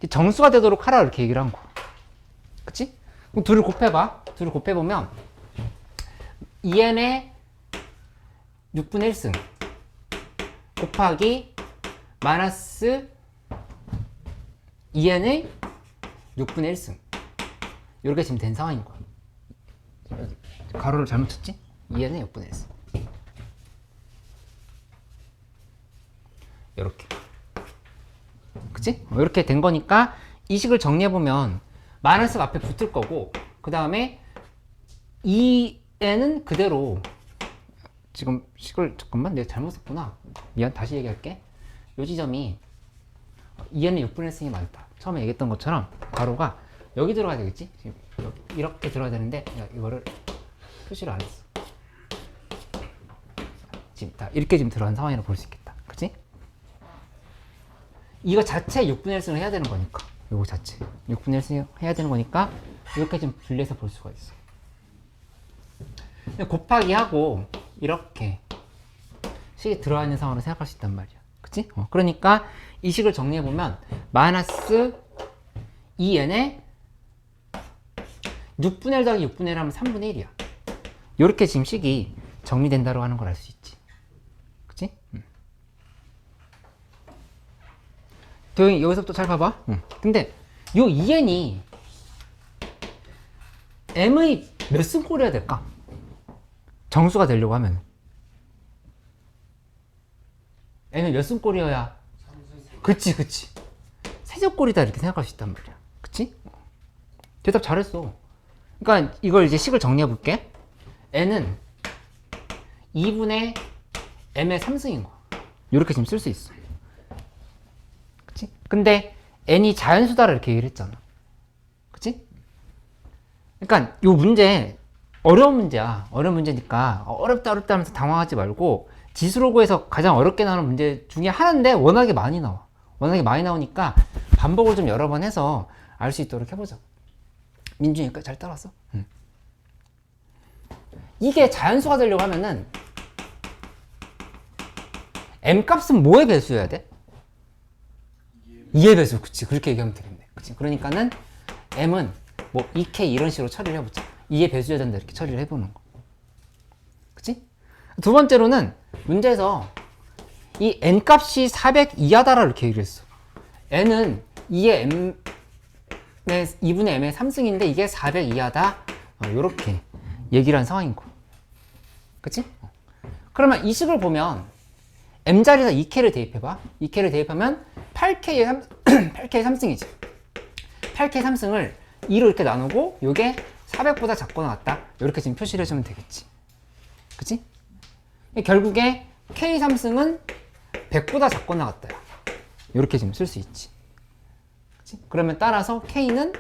정수가 되도록 하라 이렇게 얘기를 한 거. 그치? 그럼 둘을 곱해봐. 둘을 곱해보면 2n의 6분의 1승 곱하기 마이너스 2n의 6분의 1승 이렇게 지금 된 상황인 거야. 가로를 잘못 쳤지? 2n의 6분의 1승 이렇게. 그치? 이렇게 된 거니까 이 식을 정리해보면 마이너스가 앞에 붙을 거고 그 다음에 2n은 그대로 지금 식을 잠깐만 내가 잘못 썼구나. 미안, 다시 얘기할게. 요 지점이 2n의 6분의 1승이 맞다. 처음에 얘기했던 것처럼 가로가 여기 들어가야 되겠지? 지금 이렇게 들어가야 되는데 내가 이거를 표시를 안 했어. 지금 다 이렇게 지금 들어간 상황이라고 볼 수 있겠다. 그치? 이거 자체 6분의 1승을 해야 되는 거니까 요거 자체 6분의 1승 해야 되는 거니까 이렇게 좀 분리해서 볼 수가 있어. 곱하기 하고 이렇게 식이 들어가 있는 상황으로 생각할 수 있단 말이야. 그치? 그러니까 이 식을 정리해보면 마이너스 2n의 6분의 1 더하기 6분의 1 하면 3분의 1이야. 이렇게 지금 식이 정리된다고 하는 걸 알 수 있지. 그치? 도영이 여기서부터 잘 봐봐. 근데 요 2n이 m의 몇 승꼴이어야 될까? 정수가 되려고 하면 m의 몇 승꼴이어야? 그치 그치 세제곱꼴이다 이렇게 생각할 수 있단 말이야. 그치? 대답 잘했어. 그러니까 이걸 이제 식을 정리해 볼게. n은 2분의 m의 3승인 거야. 이렇게 지금 쓸 수 있어. 그치? 근데 n이 자연수다라 이렇게 얘기를 했잖아. 그치? 그러니까 요 문제 어려운 문제야. 어려운 문제니까 어렵다 하면서 당황하지 말고 지수로 구해서 가장 어렵게 나오는 문제 중에 하나인데 워낙에 많이 나와. 워낙에 많이 나오니까 반복을 좀 여러 번 해서 알 수 있도록 해보자. 민준이니까 잘 따라왔어? 이게 자연수가 되려고 하면은 m 값은 뭐의 배수여야 돼? 2의 배수. 그치, 그렇게 얘기하면 되겠네. 그치, 그러니까는 m은 뭐 2k 이런 식으로 처리를 해보자. 2의 배수여야 된다 이렇게 처리를 해보는 거. 그치? 두 번째로는 문제에서 이 n 값이 400 이하다라 이렇게 얘기를 했어. n은 2의 m의 2분의 m의 3승인데 이게 400 이하다. 요렇게 얘기를 한 상황인 거. 그치? 그러면 이 식을 보면 m자리에서 2k를 대입해봐. 2k를 대입하면 8k의 3승이지. 8k의 3승을 2로 이렇게 나누고 요게 400보다 작거나 같다. 이렇게 지금 표시를 해주면 되겠지. 그치? 결국에 k 3승은 100보다 작거나 같다. 이렇게 지금 쓸 수 있지. 그치? 그러면 따라서 k는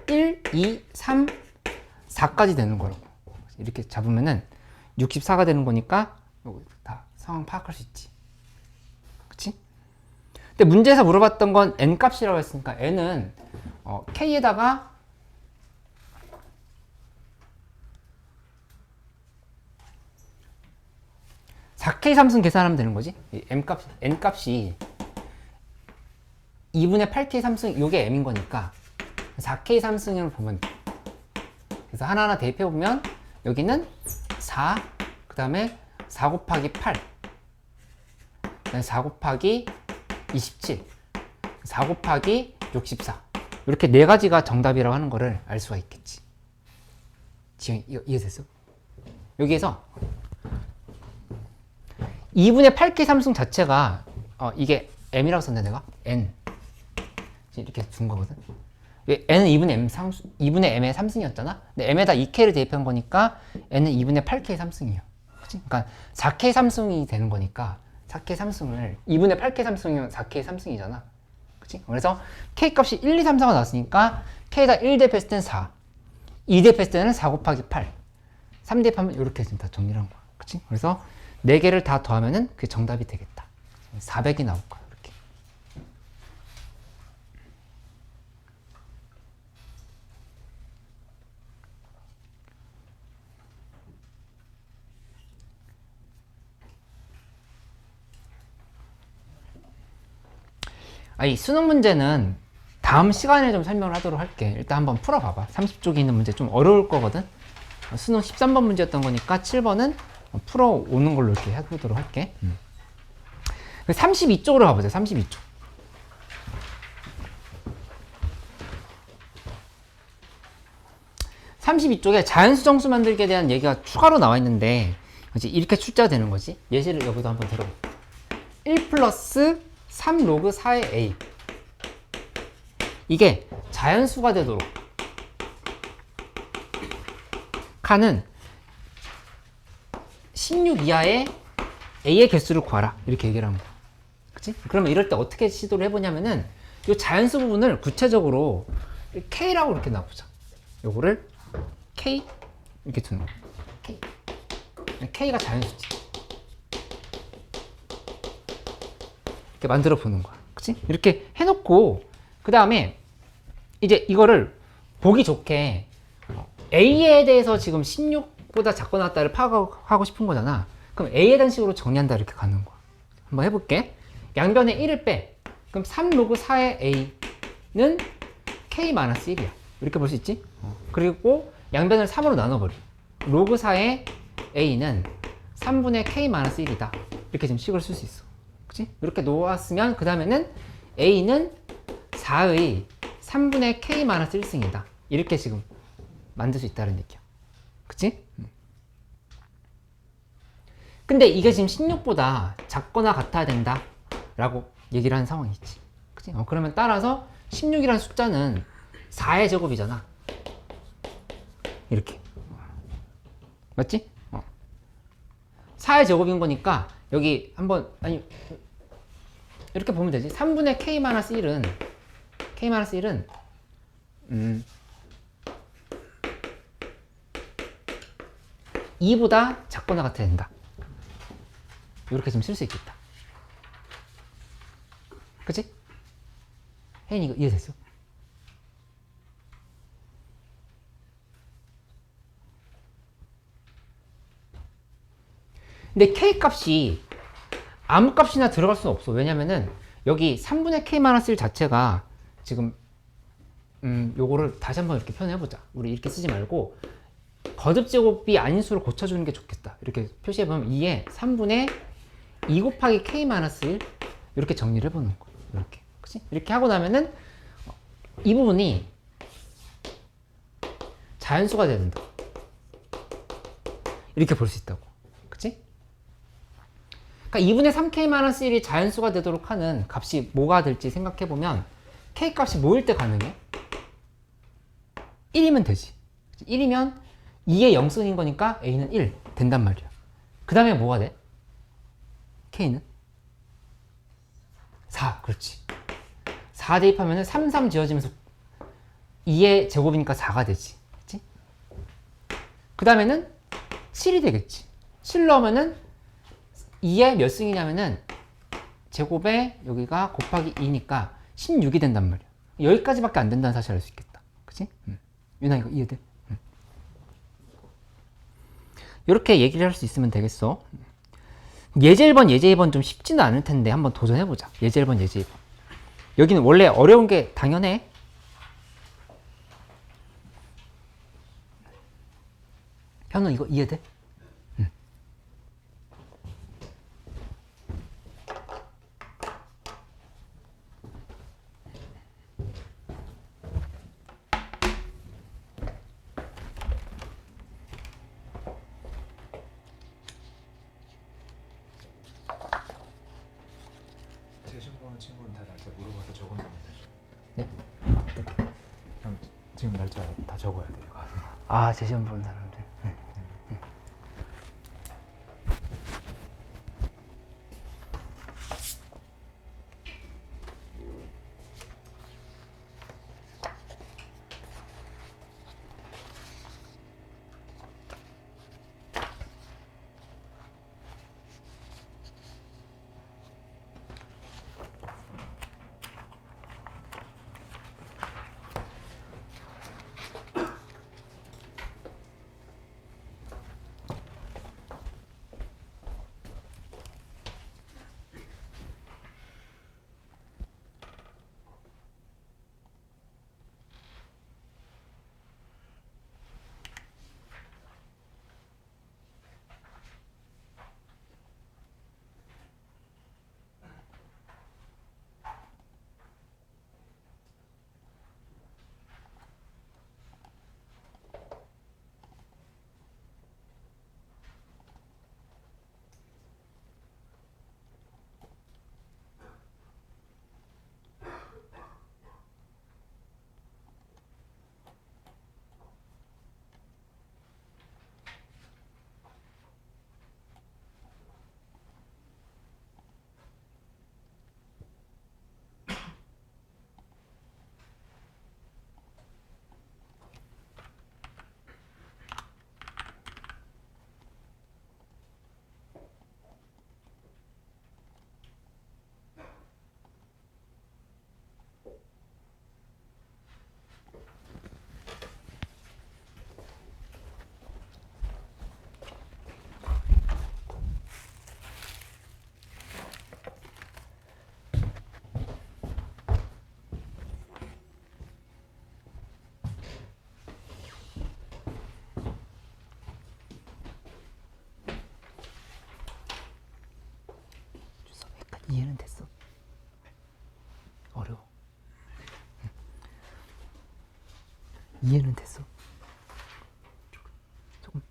1, 2, 3, 4까지 되는 거라고. 이렇게 잡으면은 64가 되는 거니까 요거 다 상황 파악할 수 있지. 그치? 근데 문제에서 물어봤던 건 n 값이라고 했으니까 n은 k에다가 (4k) 삼승 계산하면 되는 거지. n 값이 2분의 8k 삼승 요게 m인 거니까 4k 삼승을 보면 돼. 그래서 하나하나 대입해 보면 여기는 4, 그 다음에 4 곱하기 8, 그다음에 4 곱하기 27, 4 곱하기 64 이렇게 네 가지가 정답이라고 하는 거를 알 수가 있겠지. 지금 이해됐어? 여기에서 2분의 8k 삼승 자체가 이게 m이라고 썼네 내가 n 이렇게 준 거거든. n은 2분의 m의 3승이었잖아. 근데 m에다 2k를 대입한 거니까 n은 2분의 8k 3승이야. 그치? 그러니까 4k 3승이 되는 거니까 4k 3승을 2분의 8k 3승이면 4k 3승이잖아. 그치? 그래서 k 값이 1, 2, 3, 4가 나왔으니까 k에다 1 대입했을 때는 4, 2 대입했을 때는 4 곱하기 8, 3 대입하면 이렇게 지금 다 정리를 한 거야. 그치? 그래서 4개를 다 더하면은 그게 정답이 되겠다. 400이 나올 거야. 이렇게. 이 수능 문제는 다음 시간에 좀 설명을 하도록 할게. 일단 한번 풀어봐봐. 30쪽에 있는 문제 좀 어려울 거거든. 수능 13번 문제였던 거니까 7번은 풀어오는 걸로 이렇게 해보도록 할게. 32쪽으로 가보자. 32쪽. 32쪽에 자연수 정수 만들기에 대한 얘기가 추가로 나와 있는데 이제 이렇게 출제가 되는 거지. 예시를 여기도 한번 들어볼게. 1 플러스 3 로그 4의 a 이게 자연수가 되도록 칸은 16 이하의 a의 개수를 구하라 이렇게 얘기를 한 거야. 그치? 그러면 이럴 때 어떻게 시도를 해보냐면은 이 자연수 부분을 구체적으로 k라고 이렇게 놔보자. 요거를 k 이렇게 두는 거야. k가 자연수지. 이렇게 만들어 보는 거야. 그치? 이렇게 해놓고 그 다음에 이제 이거를 보기 좋게 a에 대해서 지금 16보다 작거나 같다를 파악하고 싶은 거잖아. 그럼 a에 대한 식으로 정리한다 이렇게 가는 거야. 한번 해볼게. 양변에 1을 빼. 그럼 3 로그 4의 a는 k-1이야. 이렇게 볼 수 있지? 그리고 양변을 3으로 나눠버려. 로그 4의 a는 3분의 k-1이다. 이렇게 지금 식을 쓸 수 있어. 그치? 이렇게 놓았으면 그 다음에는 a는 4의 3분의 k-1승이다. 이렇게 지금 만들 수 있다는 얘기야. 그치? 근데 이게 지금 16보다 작거나 같아야 된다 라고 얘기를 하는 상황이 있지. 그치? 그러면 따라서 16이라는 숫자는 4의 제곱이잖아. 이렇게. 맞지? 4의 제곱인 거니까 여기 한번 이렇게 보면 되지. 3분의 k-1은 k-1은 2보다 작거나 같아야 된다. 이렇게 좀 쓸 수 있겠다. 그치? 혜인이 이거 이해됐어? 근데 k 값이 아무 값이나 들어갈 수는 없어. 왜냐면은 여기 3분의 k-1 자체가 지금 요거를 다시 한번 이렇게 표현해보자. 우리 이렇게 쓰지 말고 거듭 제곱이 아닌 수를 고쳐주는 게 좋겠다. 이렇게 표시해보면 2에 3분의 2 곱하기 k-1 이렇게 정리를 해보는 거. 이렇게. 그치? 이렇게 하고 나면은 이 부분이 자연수가 돼야 된다. 이렇게 볼 수 있다고. 그치? 그러니까 2분의 3k-1이 자연수가 되도록 하는 값이 뭐가 될지 생각해보면 k 값이 뭐일 때 가능해? 1이면 되지. 1이면 2의 0승인 거니까 a는 1 된단 말이야. 그 다음에 뭐가 돼? k는? 4. 그렇지. 4 대입하면 3, 3 지어지면서 2의 제곱이니까 4가 되지. 그치? 그 다음에는 7이 되겠지. 7 넣으면은 2의 몇 승이냐면은 제곱에 여기가 곱하기 2니까 16이 된단 말이야. 여기까지밖에 안 된다는 사실을 알 수 있겠다. 그치? 유나 이거 이해돼? 이렇게 얘기를 할 수 있으면 되겠어. 예제 1번, 예제 2번 좀 쉽지는 않을 텐데 한번 도전해보자. 예제 1번, 예제 2번. 여기는 원래 어려운 게 당연해. 현우 이거 이해돼? 제시험 보는 친구는 다 날짜 물어봐서 적어놓으면 되죠. 네? 형 지금 날짜 다 적어야 돼요. 아, 제 시험 보는 사람들. 이해는 됐어? 어려워. 이해는 됐어? 조금.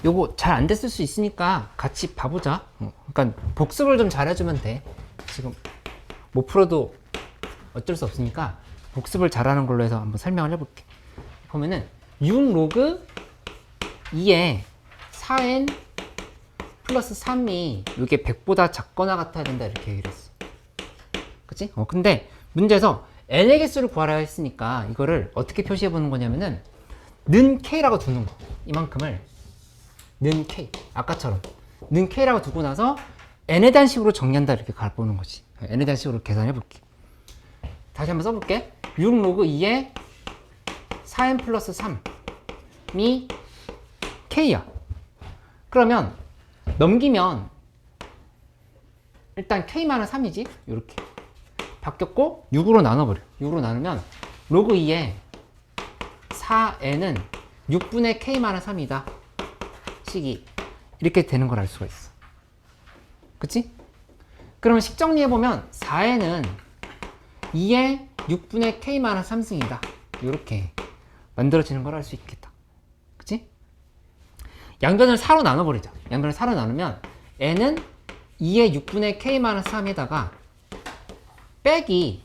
요거 잘 안 됐을 수 있으니까 같이 봐보자. 그러니까 복습을 좀 잘해주면 돼. 지금 못 풀어도 어쩔 수 없으니까 복습을 잘하는 걸로 해서 한번 설명을 해볼게. 보면은 6 로그 2에 4n 플러스 3이 이게 100보다 작거나 같아야 된다 이렇게 얘기를 했어. 그치? 근데 문제에서 n의 개수를 구하라 했으니까 이거를 어떻게 표시해 보는 거냐면은 는 k라고 두는 거. 이만큼을 는 k, 아까처럼 는 k라고 두고 나서 n에 대한 식으로 정리한다 이렇게 가보는 거지. n에 대한 식으로 계산해 볼게. 다시 한번 써볼게. 6 로그 2에 4n 플러스 3이 k야. 그러면 넘기면 일단 k-3이지. 이렇게 바뀌었고 6으로 나눠버려. 6으로 나누면 로그 2에 4n은 6분의 k-3이다 식이 이렇게 되는 걸 알 수가 있어. 그치? 그러면 식 정리해보면 4n은 2의 6분의 k-3승이다 이렇게 만들어지는 걸 알 수 있겠다. 그치? 양변을 4로 나눠버리자. 양변을 4로 나누면 n은 2의 6분의 k-3에다가 빼기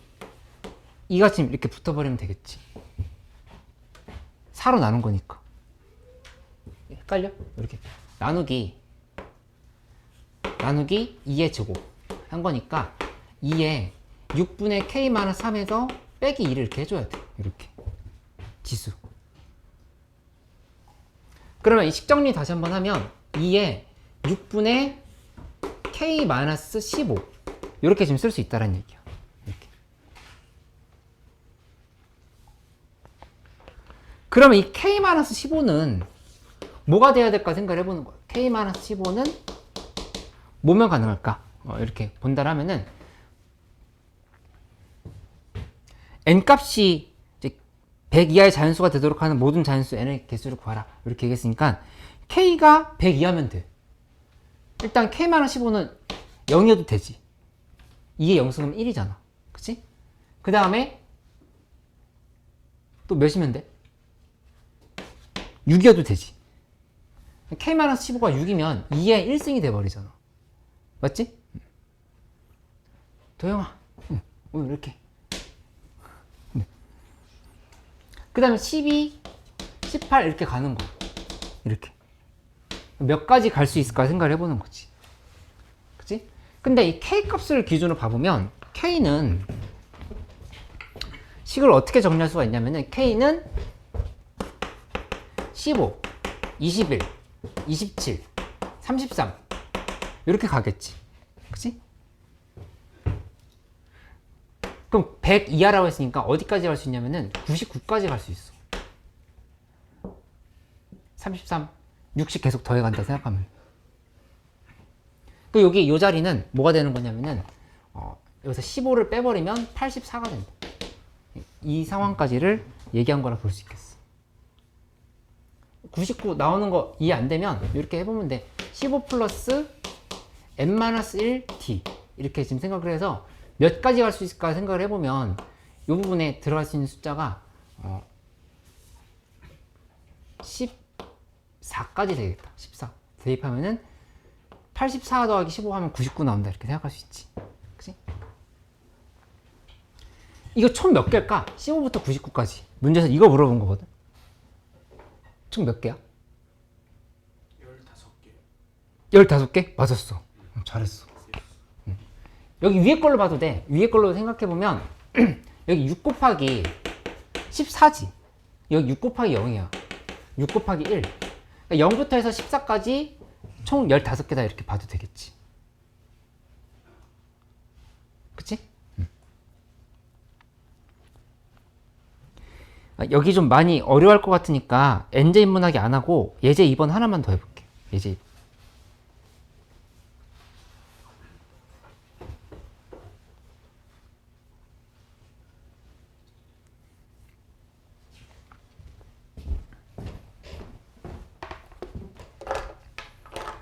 2가 지금 이렇게 붙어버리면 되겠지. 4로 나눈 거니까. 헷갈려? 이렇게 나누기 2의 제곱 한 거니까 2의 6분의 k-3에서 빼기 2를 이렇게 해줘야 돼. 이렇게 지수. 그러면 이 식정리 다시 한번 하면 2의 6분의 k-15 이렇게 지금 쓸 수 있다는 얘기야. 이렇게. 그러면 이 k-15는 뭐가 돼야 될까 생각을 해보는 거야. k-15는 뭐면 가능할까? 이렇게 본다라면은 n값이 이제 100 이하의 자연수가 되도록 하는 모든 자연수 n의 개수를 구하라. 이렇게 얘기했으니까 k가 100 이하면 돼. 일단 k-15는 0이어도 되지. 2의 0승은 1이잖아. 그치? 그 다음에 또 몇이면 돼? 6이어도 되지. k-15가 6이면 2의 1승이 돼버리잖아. 맞지? 도영아, 오늘 이렇게. 그 다음에 12, 18 이렇게 가는 거. 이렇게. 몇 가지 갈 수 있을까 생각을 해보는 거지. 그치? 근데 이 k 값을 기준으로 봐보면 k는 식을 어떻게 정리할 수가 있냐면은 k는 15, 21, 27, 33 이렇게 가겠지. 그치? 그럼 100 이하라고 했으니까 어디까지 갈 수 있냐면은 99까지 갈 수 있어. 33, 60 계속 더해간다 생각하면. 그 여기 이 자리는 뭐가 되는 거냐면은 여기서 15를 빼버리면 84가 된다. 이 상황까지를 얘기한 거라 볼 수 있겠어. 99 나오는 거 이해 안 되면 이렇게 해보면 돼. 15 플러스 n-1t 이렇게 지금 생각을 해서 몇 가지 갈 수 있을까 생각을 해보면 이 부분에 들어갈 수 있는 숫자가 14까지 되겠다. 14 대입하면은 84 더하기 15 하면 99 나온다 이렇게 생각할 수 있지. 그치? 이거 총 몇 개일까? 15부터 99까지 문제에서 이거 물어본 거거든. 총 몇 개야? 15개. 15개? 맞았어. 잘했어. 여기 위에 걸로 봐도 돼. 위에 걸로 생각해보면 여기 6 곱하기 14지. 여기 6 곱하기 0이야. 6 곱하기 1. 그러니까 0부터 해서 14까지 총 15개다 이렇게 봐도 되겠지. 그치? 여기 좀 많이 어려워할 것 같으니까 n제 인문하기 안 하고 예제 2번 하나만 더 해볼게. 예제 2번.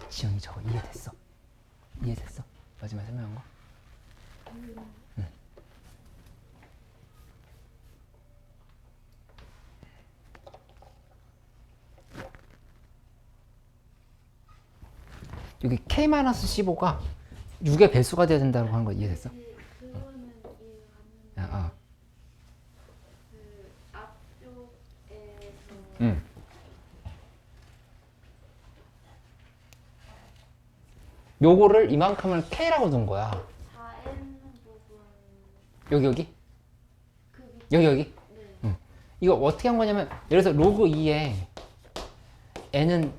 지영이 저거 이해됐어? 이해됐어? 마지막에 설명한 거? 응. 여기 k-15가 6의 배수가 돼야 된다고 하는 거 이해됐어? 그거는 이해가 야, 안 그 앞쪽에서 응. 요거를 이만큼을 k라고 둔 거야. 4n 부분 여기 그 밑에 여기 네. 이거 어떻게 한 거냐면 예를 들어서 로그 2에 n은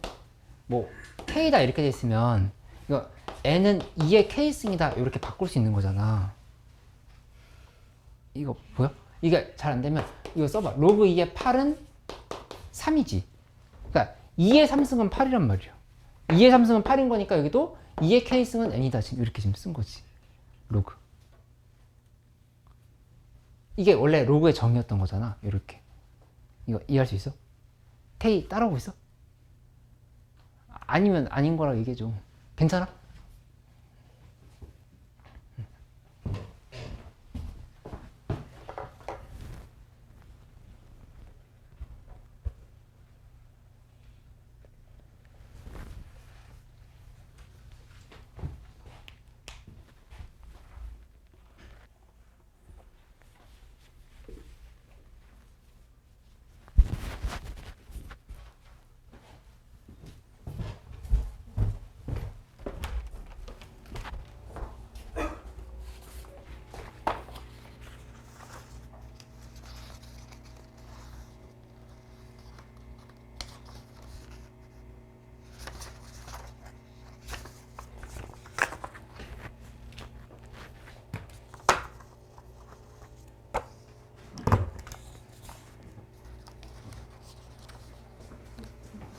뭐 k다 이렇게 돼 있으면 이거 n은 2의 k승이다 이렇게 바꿀 수 있는 거잖아. 이거 보여? 이게 잘 안 되면 이거 써봐. 로그 2의 8은 3이지. 그러니까 2의 3승은 8이란 말이야. 2의 3승은 8인 거니까 여기도 2의 k승은 n이다. 지금 이렇게 지금 쓴 거지. 로그. 이게 원래 로그의 정의였던 거잖아. 이렇게. 이거 이해할 수 있어? 테이 따라오고 있어? 아니면 아닌 거라고 얘기해줘. 괜찮아?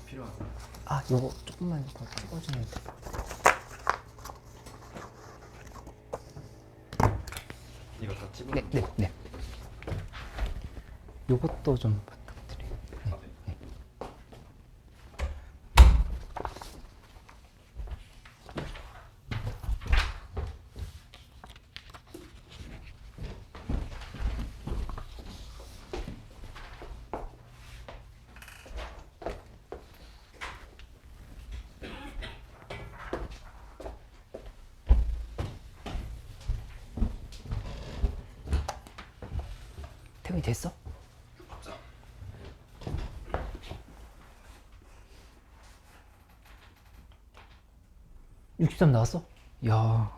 필요하다. 아, 요거 조금만 더 찍어주면 돼. 이거 다 찍어. 네, 네, 네. 요것도 좀 부탁드려요. 아, 네. 태훈이 됐어? 각자. 63 나왔어? 야.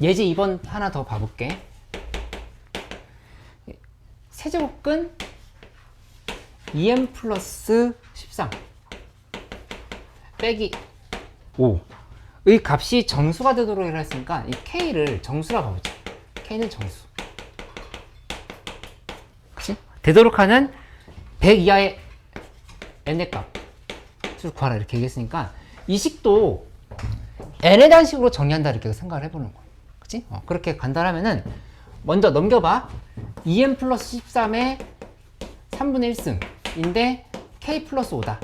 예제 2번 하나 더 봐볼게. 세제곱근 2m 플러스 13 빼기 5의 값이 정수가 되도록 했으니까 이 k를 정수라 봐보자. k는 정수. 그치? 되도록 하는 100 이하의 n의 값을 구하라 이렇게 얘기했으니까 이 식도 n에 대한 식으로 정리한다 이렇게 생각을 해보는 거야. 그치? 그렇게 간단하면은 먼저 넘겨봐. 2n 플러스 13의 3분의 1승인데 k 플러스 5다.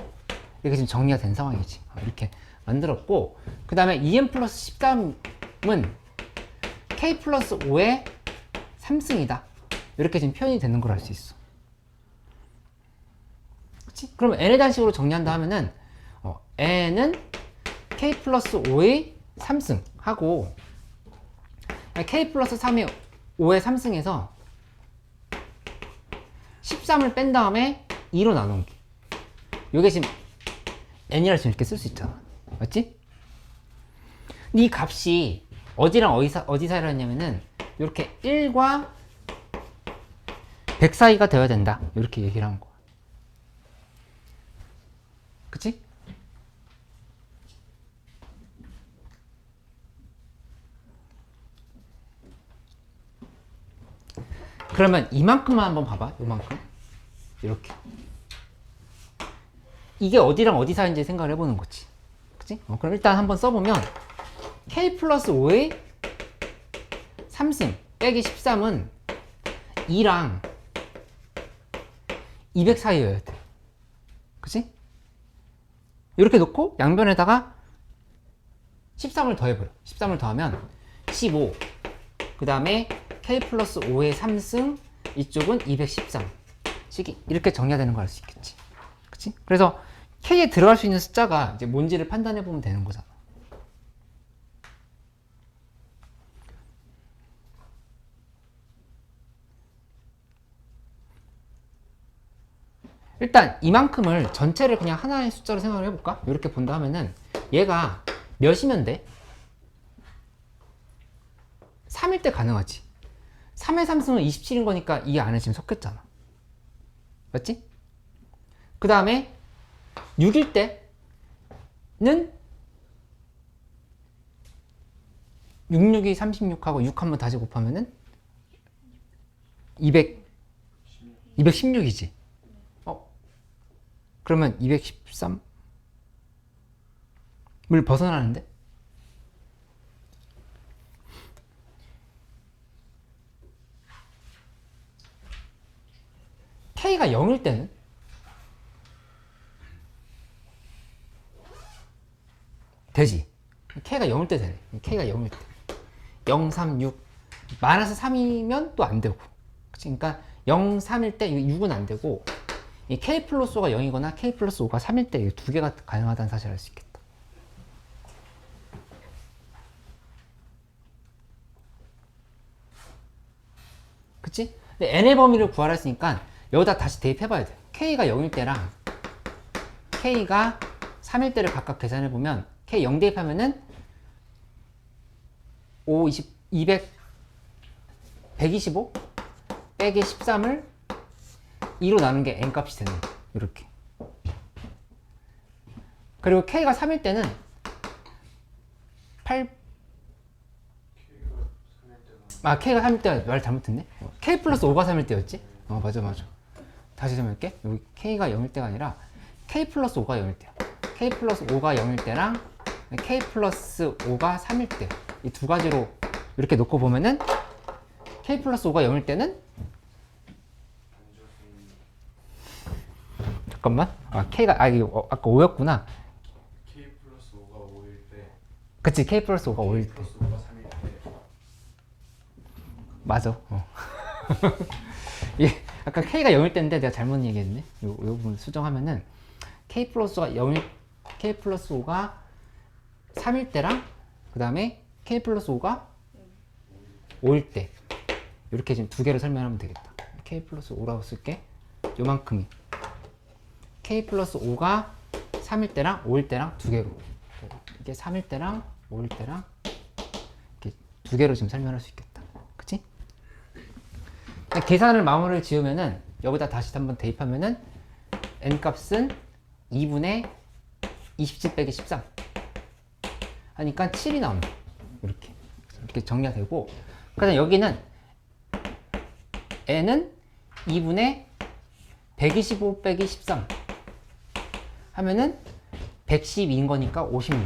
이렇게 지금 정리가 된 상황이지. 이렇게 만들었고, 그 다음에 2n 플러스 13은 k 플러스 5의 3승이다. 이렇게 지금 표현이 되는 걸 알 수 있어. 그치? 그러면 n에 대한 식으로 정리한다 하면은 n은 k 플러스 5의 3승 하고 k 플러스 3의 5의 3승에서 13을 뺀 다음에 2로 나눈 게 요게 지금 n이라 지금 이렇게 쓸 수 있잖아. 맞지? 근데 이 값이 어디랑 어디 사이로 했냐면은 이렇게 1과 100 사이가 되어야 된다. 이렇게 얘기를 한 거야. 그치? 그러면 이만큼만 한번 봐봐. 이만큼. 이렇게. 이게 어디랑 어디 사이인지 생각을 해보는 거지. 그치? 그럼 일단 한번 써보면 k 플러스 5의 3승 빼기 13은 2랑 200 사이여야 돼. 그치? 이렇게 놓고 양변에다가 13을 더해버려. 13을 더하면 15. 그 다음에 k 플러스 5의 3승, 이쪽은 213. 식이 이렇게 정리가 되는 걸 알 수 있겠지. 그치? 그래서 k에 들어갈 수 있는 숫자가 이제 뭔지를 판단해 보면 되는 거잖아. 일단 이만큼을 전체를 그냥 하나의 숫자로 생각을 해볼까? 이렇게 본다 하면은 얘가 몇이면 돼? 3일 때 가능하지. 3의 3승은 27인 거니까 이 안에 지금 섞였잖아. 맞지? 그 다음에 6일 때는 6, 6이 36하고 6 한번 다시 곱하면은 216이지. 그러면 213을 벗어나는데? K가 0일 때는? 되지. K가 0일 때 되네. K가 0일 때. 0, 3, 6. 마이너스 3이면 또 안 되고. 그치? 그러니까 0, 3일 때 6은 안 되고, 이 K 플러스 5가 0이거나 K 플러스 5가 3일 때 두 개가 가능하다는 사실을 알 수 있겠다. 그치? 근데 n의 범위를 구하라 했으니까 여기다 다시 대입해봐야 돼. K가 0일 때랑 K가 3일 때를 각각 계산해보면 K 0 대입하면은 5, 20, 200, 125 빼기 13을 2로 나눈 게 n값이 되는 거야. 이렇게. 그리고 K가 3일 때는 8, K가 3일 때 말 잘못했네. K 플러스 5가 3일 때였지? 맞아. 다시 설명할게. 여기 K가 0일 때가 아니라 K 플러스 5가 0일 때야. K 플러스 5가 0일 때랑 K 플러스 5가 3일 때. 이 두 가지로 이렇게 놓고 보면은 K 플러스 5가 0일 때는 잠깐만. K가, 이거 아까 5였구나. K 플러스 5가 5일 때. 그치, K 플러스 5가 5일 때. 플러스 5가 3일 때. 맞아. 예, 아까 K가 0일 때인데 내가 잘못 얘기했네. 요 부분 수정하면은 K 플러스 5가 3일 때랑 그 다음에 K 플러스 5가 5일 때 이렇게 지금 두 개를 설명하면 되겠다. K 플러스 5라고 쓸게. 요만큼이 K 플러스 5가 3일 때랑 5일 때랑 두 개로, 이게 3일 때랑 5일 때랑 이렇게 두 개로 지금 설명할 수 있겠다. 그치? 계산을 마무리를 지으면은 여기다 다시 한번 대입하면은 n 값은 2분의 27 빼기 13 하니까 7이 나온다. 이렇게 정리가 되고, 그다음 여기는 n은 2분의 125 빼기 13 하면은 112인 거니까 56.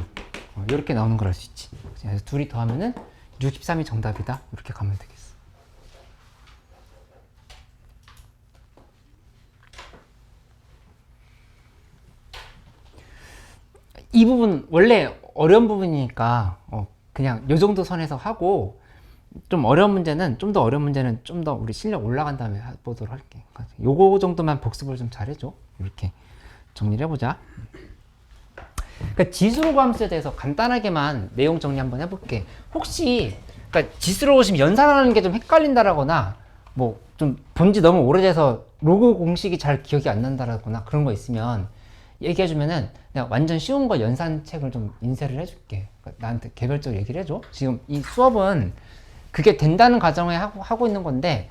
이렇게 나오는 걸 알 수 있지. 그래서 둘이 더하면은 63이 정답이다. 이렇게 가면 되겠어. 이 부분 원래 어려운 부분이니까 그냥 요 정도 선에서 하고, 좀 어려운 문제는 좀 더 우리 실력 올라간 다음에 보도록 할게. 요거 정도만 복습을 좀 잘해줘. 이렇게 정리를 해보자. 그러니까 지수로 함수에 대해서 간단하게만 내용 정리 한번 해볼게. 혹시 그러니까 지수로 오시면 연산하는 게 좀 헷갈린다라거나 뭐 좀 본지 너무 오래돼서 로그 공식이 잘 기억이 안 난다라거나 그런 거 있으면 얘기해주면은 내가 완전 쉬운 거 연산책을 좀 인쇄를 해줄게. 그러니까 나한테 개별적으로 얘기를 해줘. 지금 이 수업은 그게 된다는 가정에 하고 있는 건데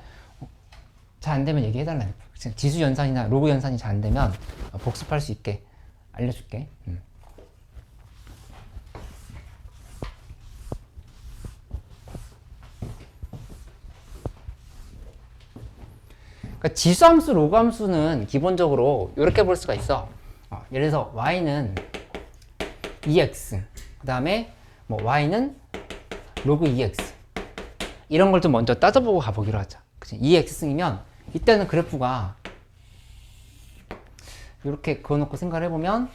잘 안 되면 얘기해달라. 지수 연산이나 로그 연산이 잘 안 되면 복습할 수 있게 알려줄게. 그러니까 지수함수, 로그함수는 기본적으로 이렇게 볼 수가 있어. 예를 들어서 y는 2x, 그 다음에 뭐 y는 로그 2x, 이런 걸 좀 먼저 따져보고 가보기로 하자. 그치? 2x승이면 이때는 그래프가 이렇게 그어놓고 생각을 해보면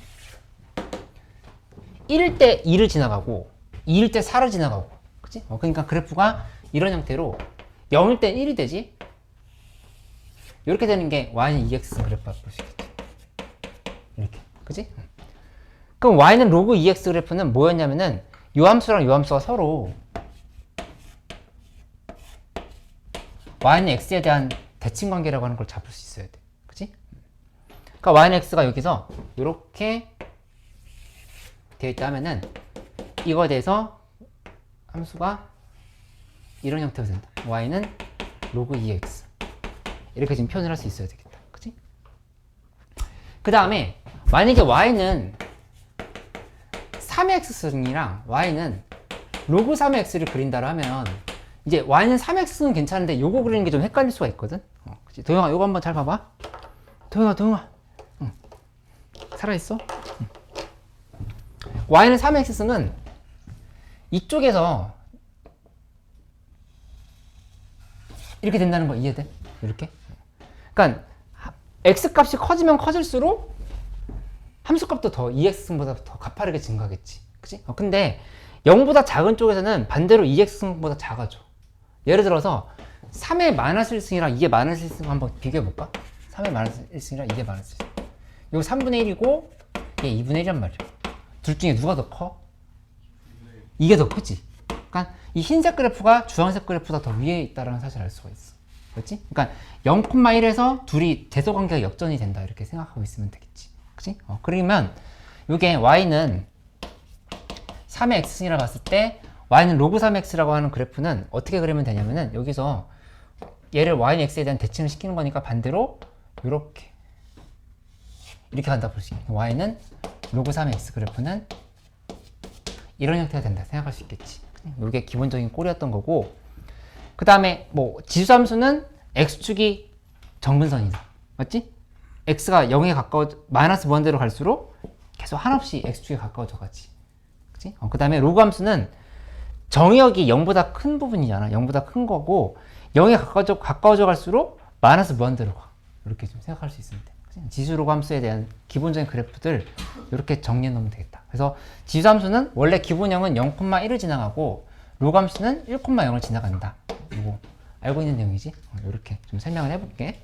1일 때 2를 지나가고 2일 때 4를 지나가고, 그치? 그러니까 그래프가 이런 형태로 0일 때 1이 되지. 이렇게 되는 게 y는 2x 그래프라고 볼 수 있겠지. 이렇게, 그치? 그럼 y는 로그 2x 그래프는 뭐였냐면은 요 함수랑 요 함수가 서로 y는 x에 대한 대칭 관계라고 하는 걸 잡을 수 있어야 돼. 그치? 그러니까 y는 x가 여기서 이렇게 되어 있다 하면은 이거에 대해서 함수가 이런 형태로 된다. y는 로그 2x 이렇게 지금 표현을 할 수 있어야 되겠다. 그치? 그 다음에 만약에 y는 3x승이랑 y는 로그 3x를 그린다고 하면 이제 y는 3x는 괜찮은데 요거 그리는 게 좀 헷갈릴 수가 있거든. 그치? 도영아 요거 한번 잘 봐봐. 도영아 응. 살아있어? 응. y는 3x승은 이쪽에서 이렇게 된다는 거 이해돼? 이렇게? 그러니까 x 값이 커지면 커질수록 함수 값도 더 2x승보다 더 가파르게 증가하겠지. 그치? 근데 0보다 작은 쪽에서는 반대로 2x승보다 작아져. 예를 들어서 3의 마이너스 1승이랑 2의 마이너스 1승 한번 비교해볼까? 3의 마이너스 1승이랑 2의 마이너스 1승. 이거 3분의 1이고 얘 2분의 1이란 말이야. 둘 중에 누가 더 커? 이게 더 크지. 그러니까 이 흰색 그래프가 주황색 그래프보다 더 위에 있다는 사실을 알 수가 있어. 그렇지? 그러니까 0,1에서 둘이 대소관계가 역전이 된다 이렇게 생각하고 있으면 되겠지. 그치? 그러면 이게 y는 3의 x승이라 봤을 때 y는 로그 3x라고 하는 그래프는 어떻게 그리면 되냐면은 여기서 얘를 y는 x에 대한 대칭을 시키는 거니까 반대로 이렇게 간다 볼 수 있게. y는 로그 3의 x 그래프는 이런 형태가 된다 생각할 수 있겠지. 이게 기본적인 꼴이었던 거고, 그 다음에 뭐 지수함수는 x축이 정근선이다. 맞지? x가 0에 가까워 마이너스 무한대로 갈수록 계속 한없이 x축에 가까워져 가지. 그치? 그 다음에 로그 함수는 정의역이 0보다 큰 부분이잖아. 0보다 큰 거고 0에 가까워져 갈수록 마이너스 무한대로 가. 이렇게 좀 생각할 수 있으면 돼. 그치? 지수 로그 함수에 대한 기본적인 그래프들 이렇게 정리해 놓으면 되겠다. 그래서 지수 함수는 원래 기본형은 0,1을 지나가고 로그 함수는 1,0을 지나간다. 이거 알고 있는 내용이지? 이렇게 좀 설명을 해볼게.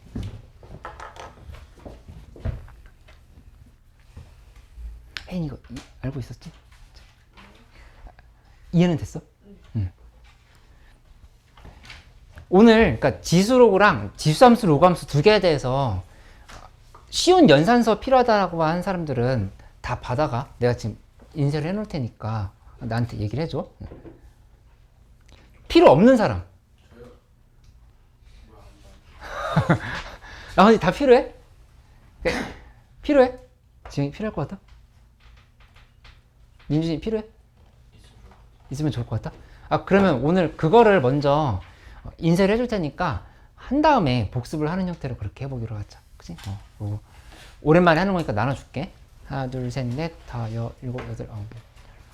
혜인 이거 알고 있었지? 이해는 됐어? 응. 오늘 그러니까 지수 로그랑 지수 함수 로그 함수 두 개에 대해서 쉬운 연산서 필요하다고 하는 사람들은 다 받아가. 내가 지금 인쇄를 해놓을 테니까 나한테 얘기를 해줘. 필요 없는 사람. 아, 근데 다 필요해? 필요해? 지금 필요할 것 같아? 민준이 필요해? 있으면 좋을 것 같다? 아, 그러면 오늘 그거를 먼저 인쇄를 해줄 테니까 한 다음에 복습을 하는 형태로 그렇게 해보기로 하자. 그치? 오랜만에 하는 거니까 나눠줄게. 하나, 둘, 셋, 넷, 다, 일곱, 여덟, 아홉.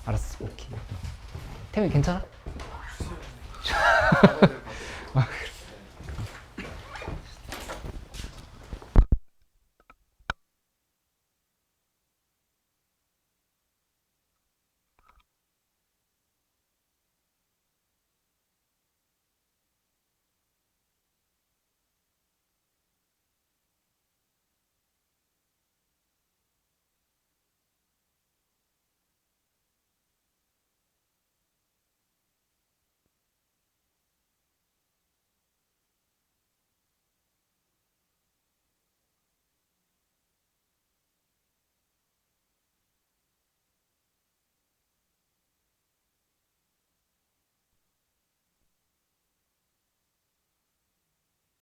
알았어. 오케이. 태민이 괜찮아?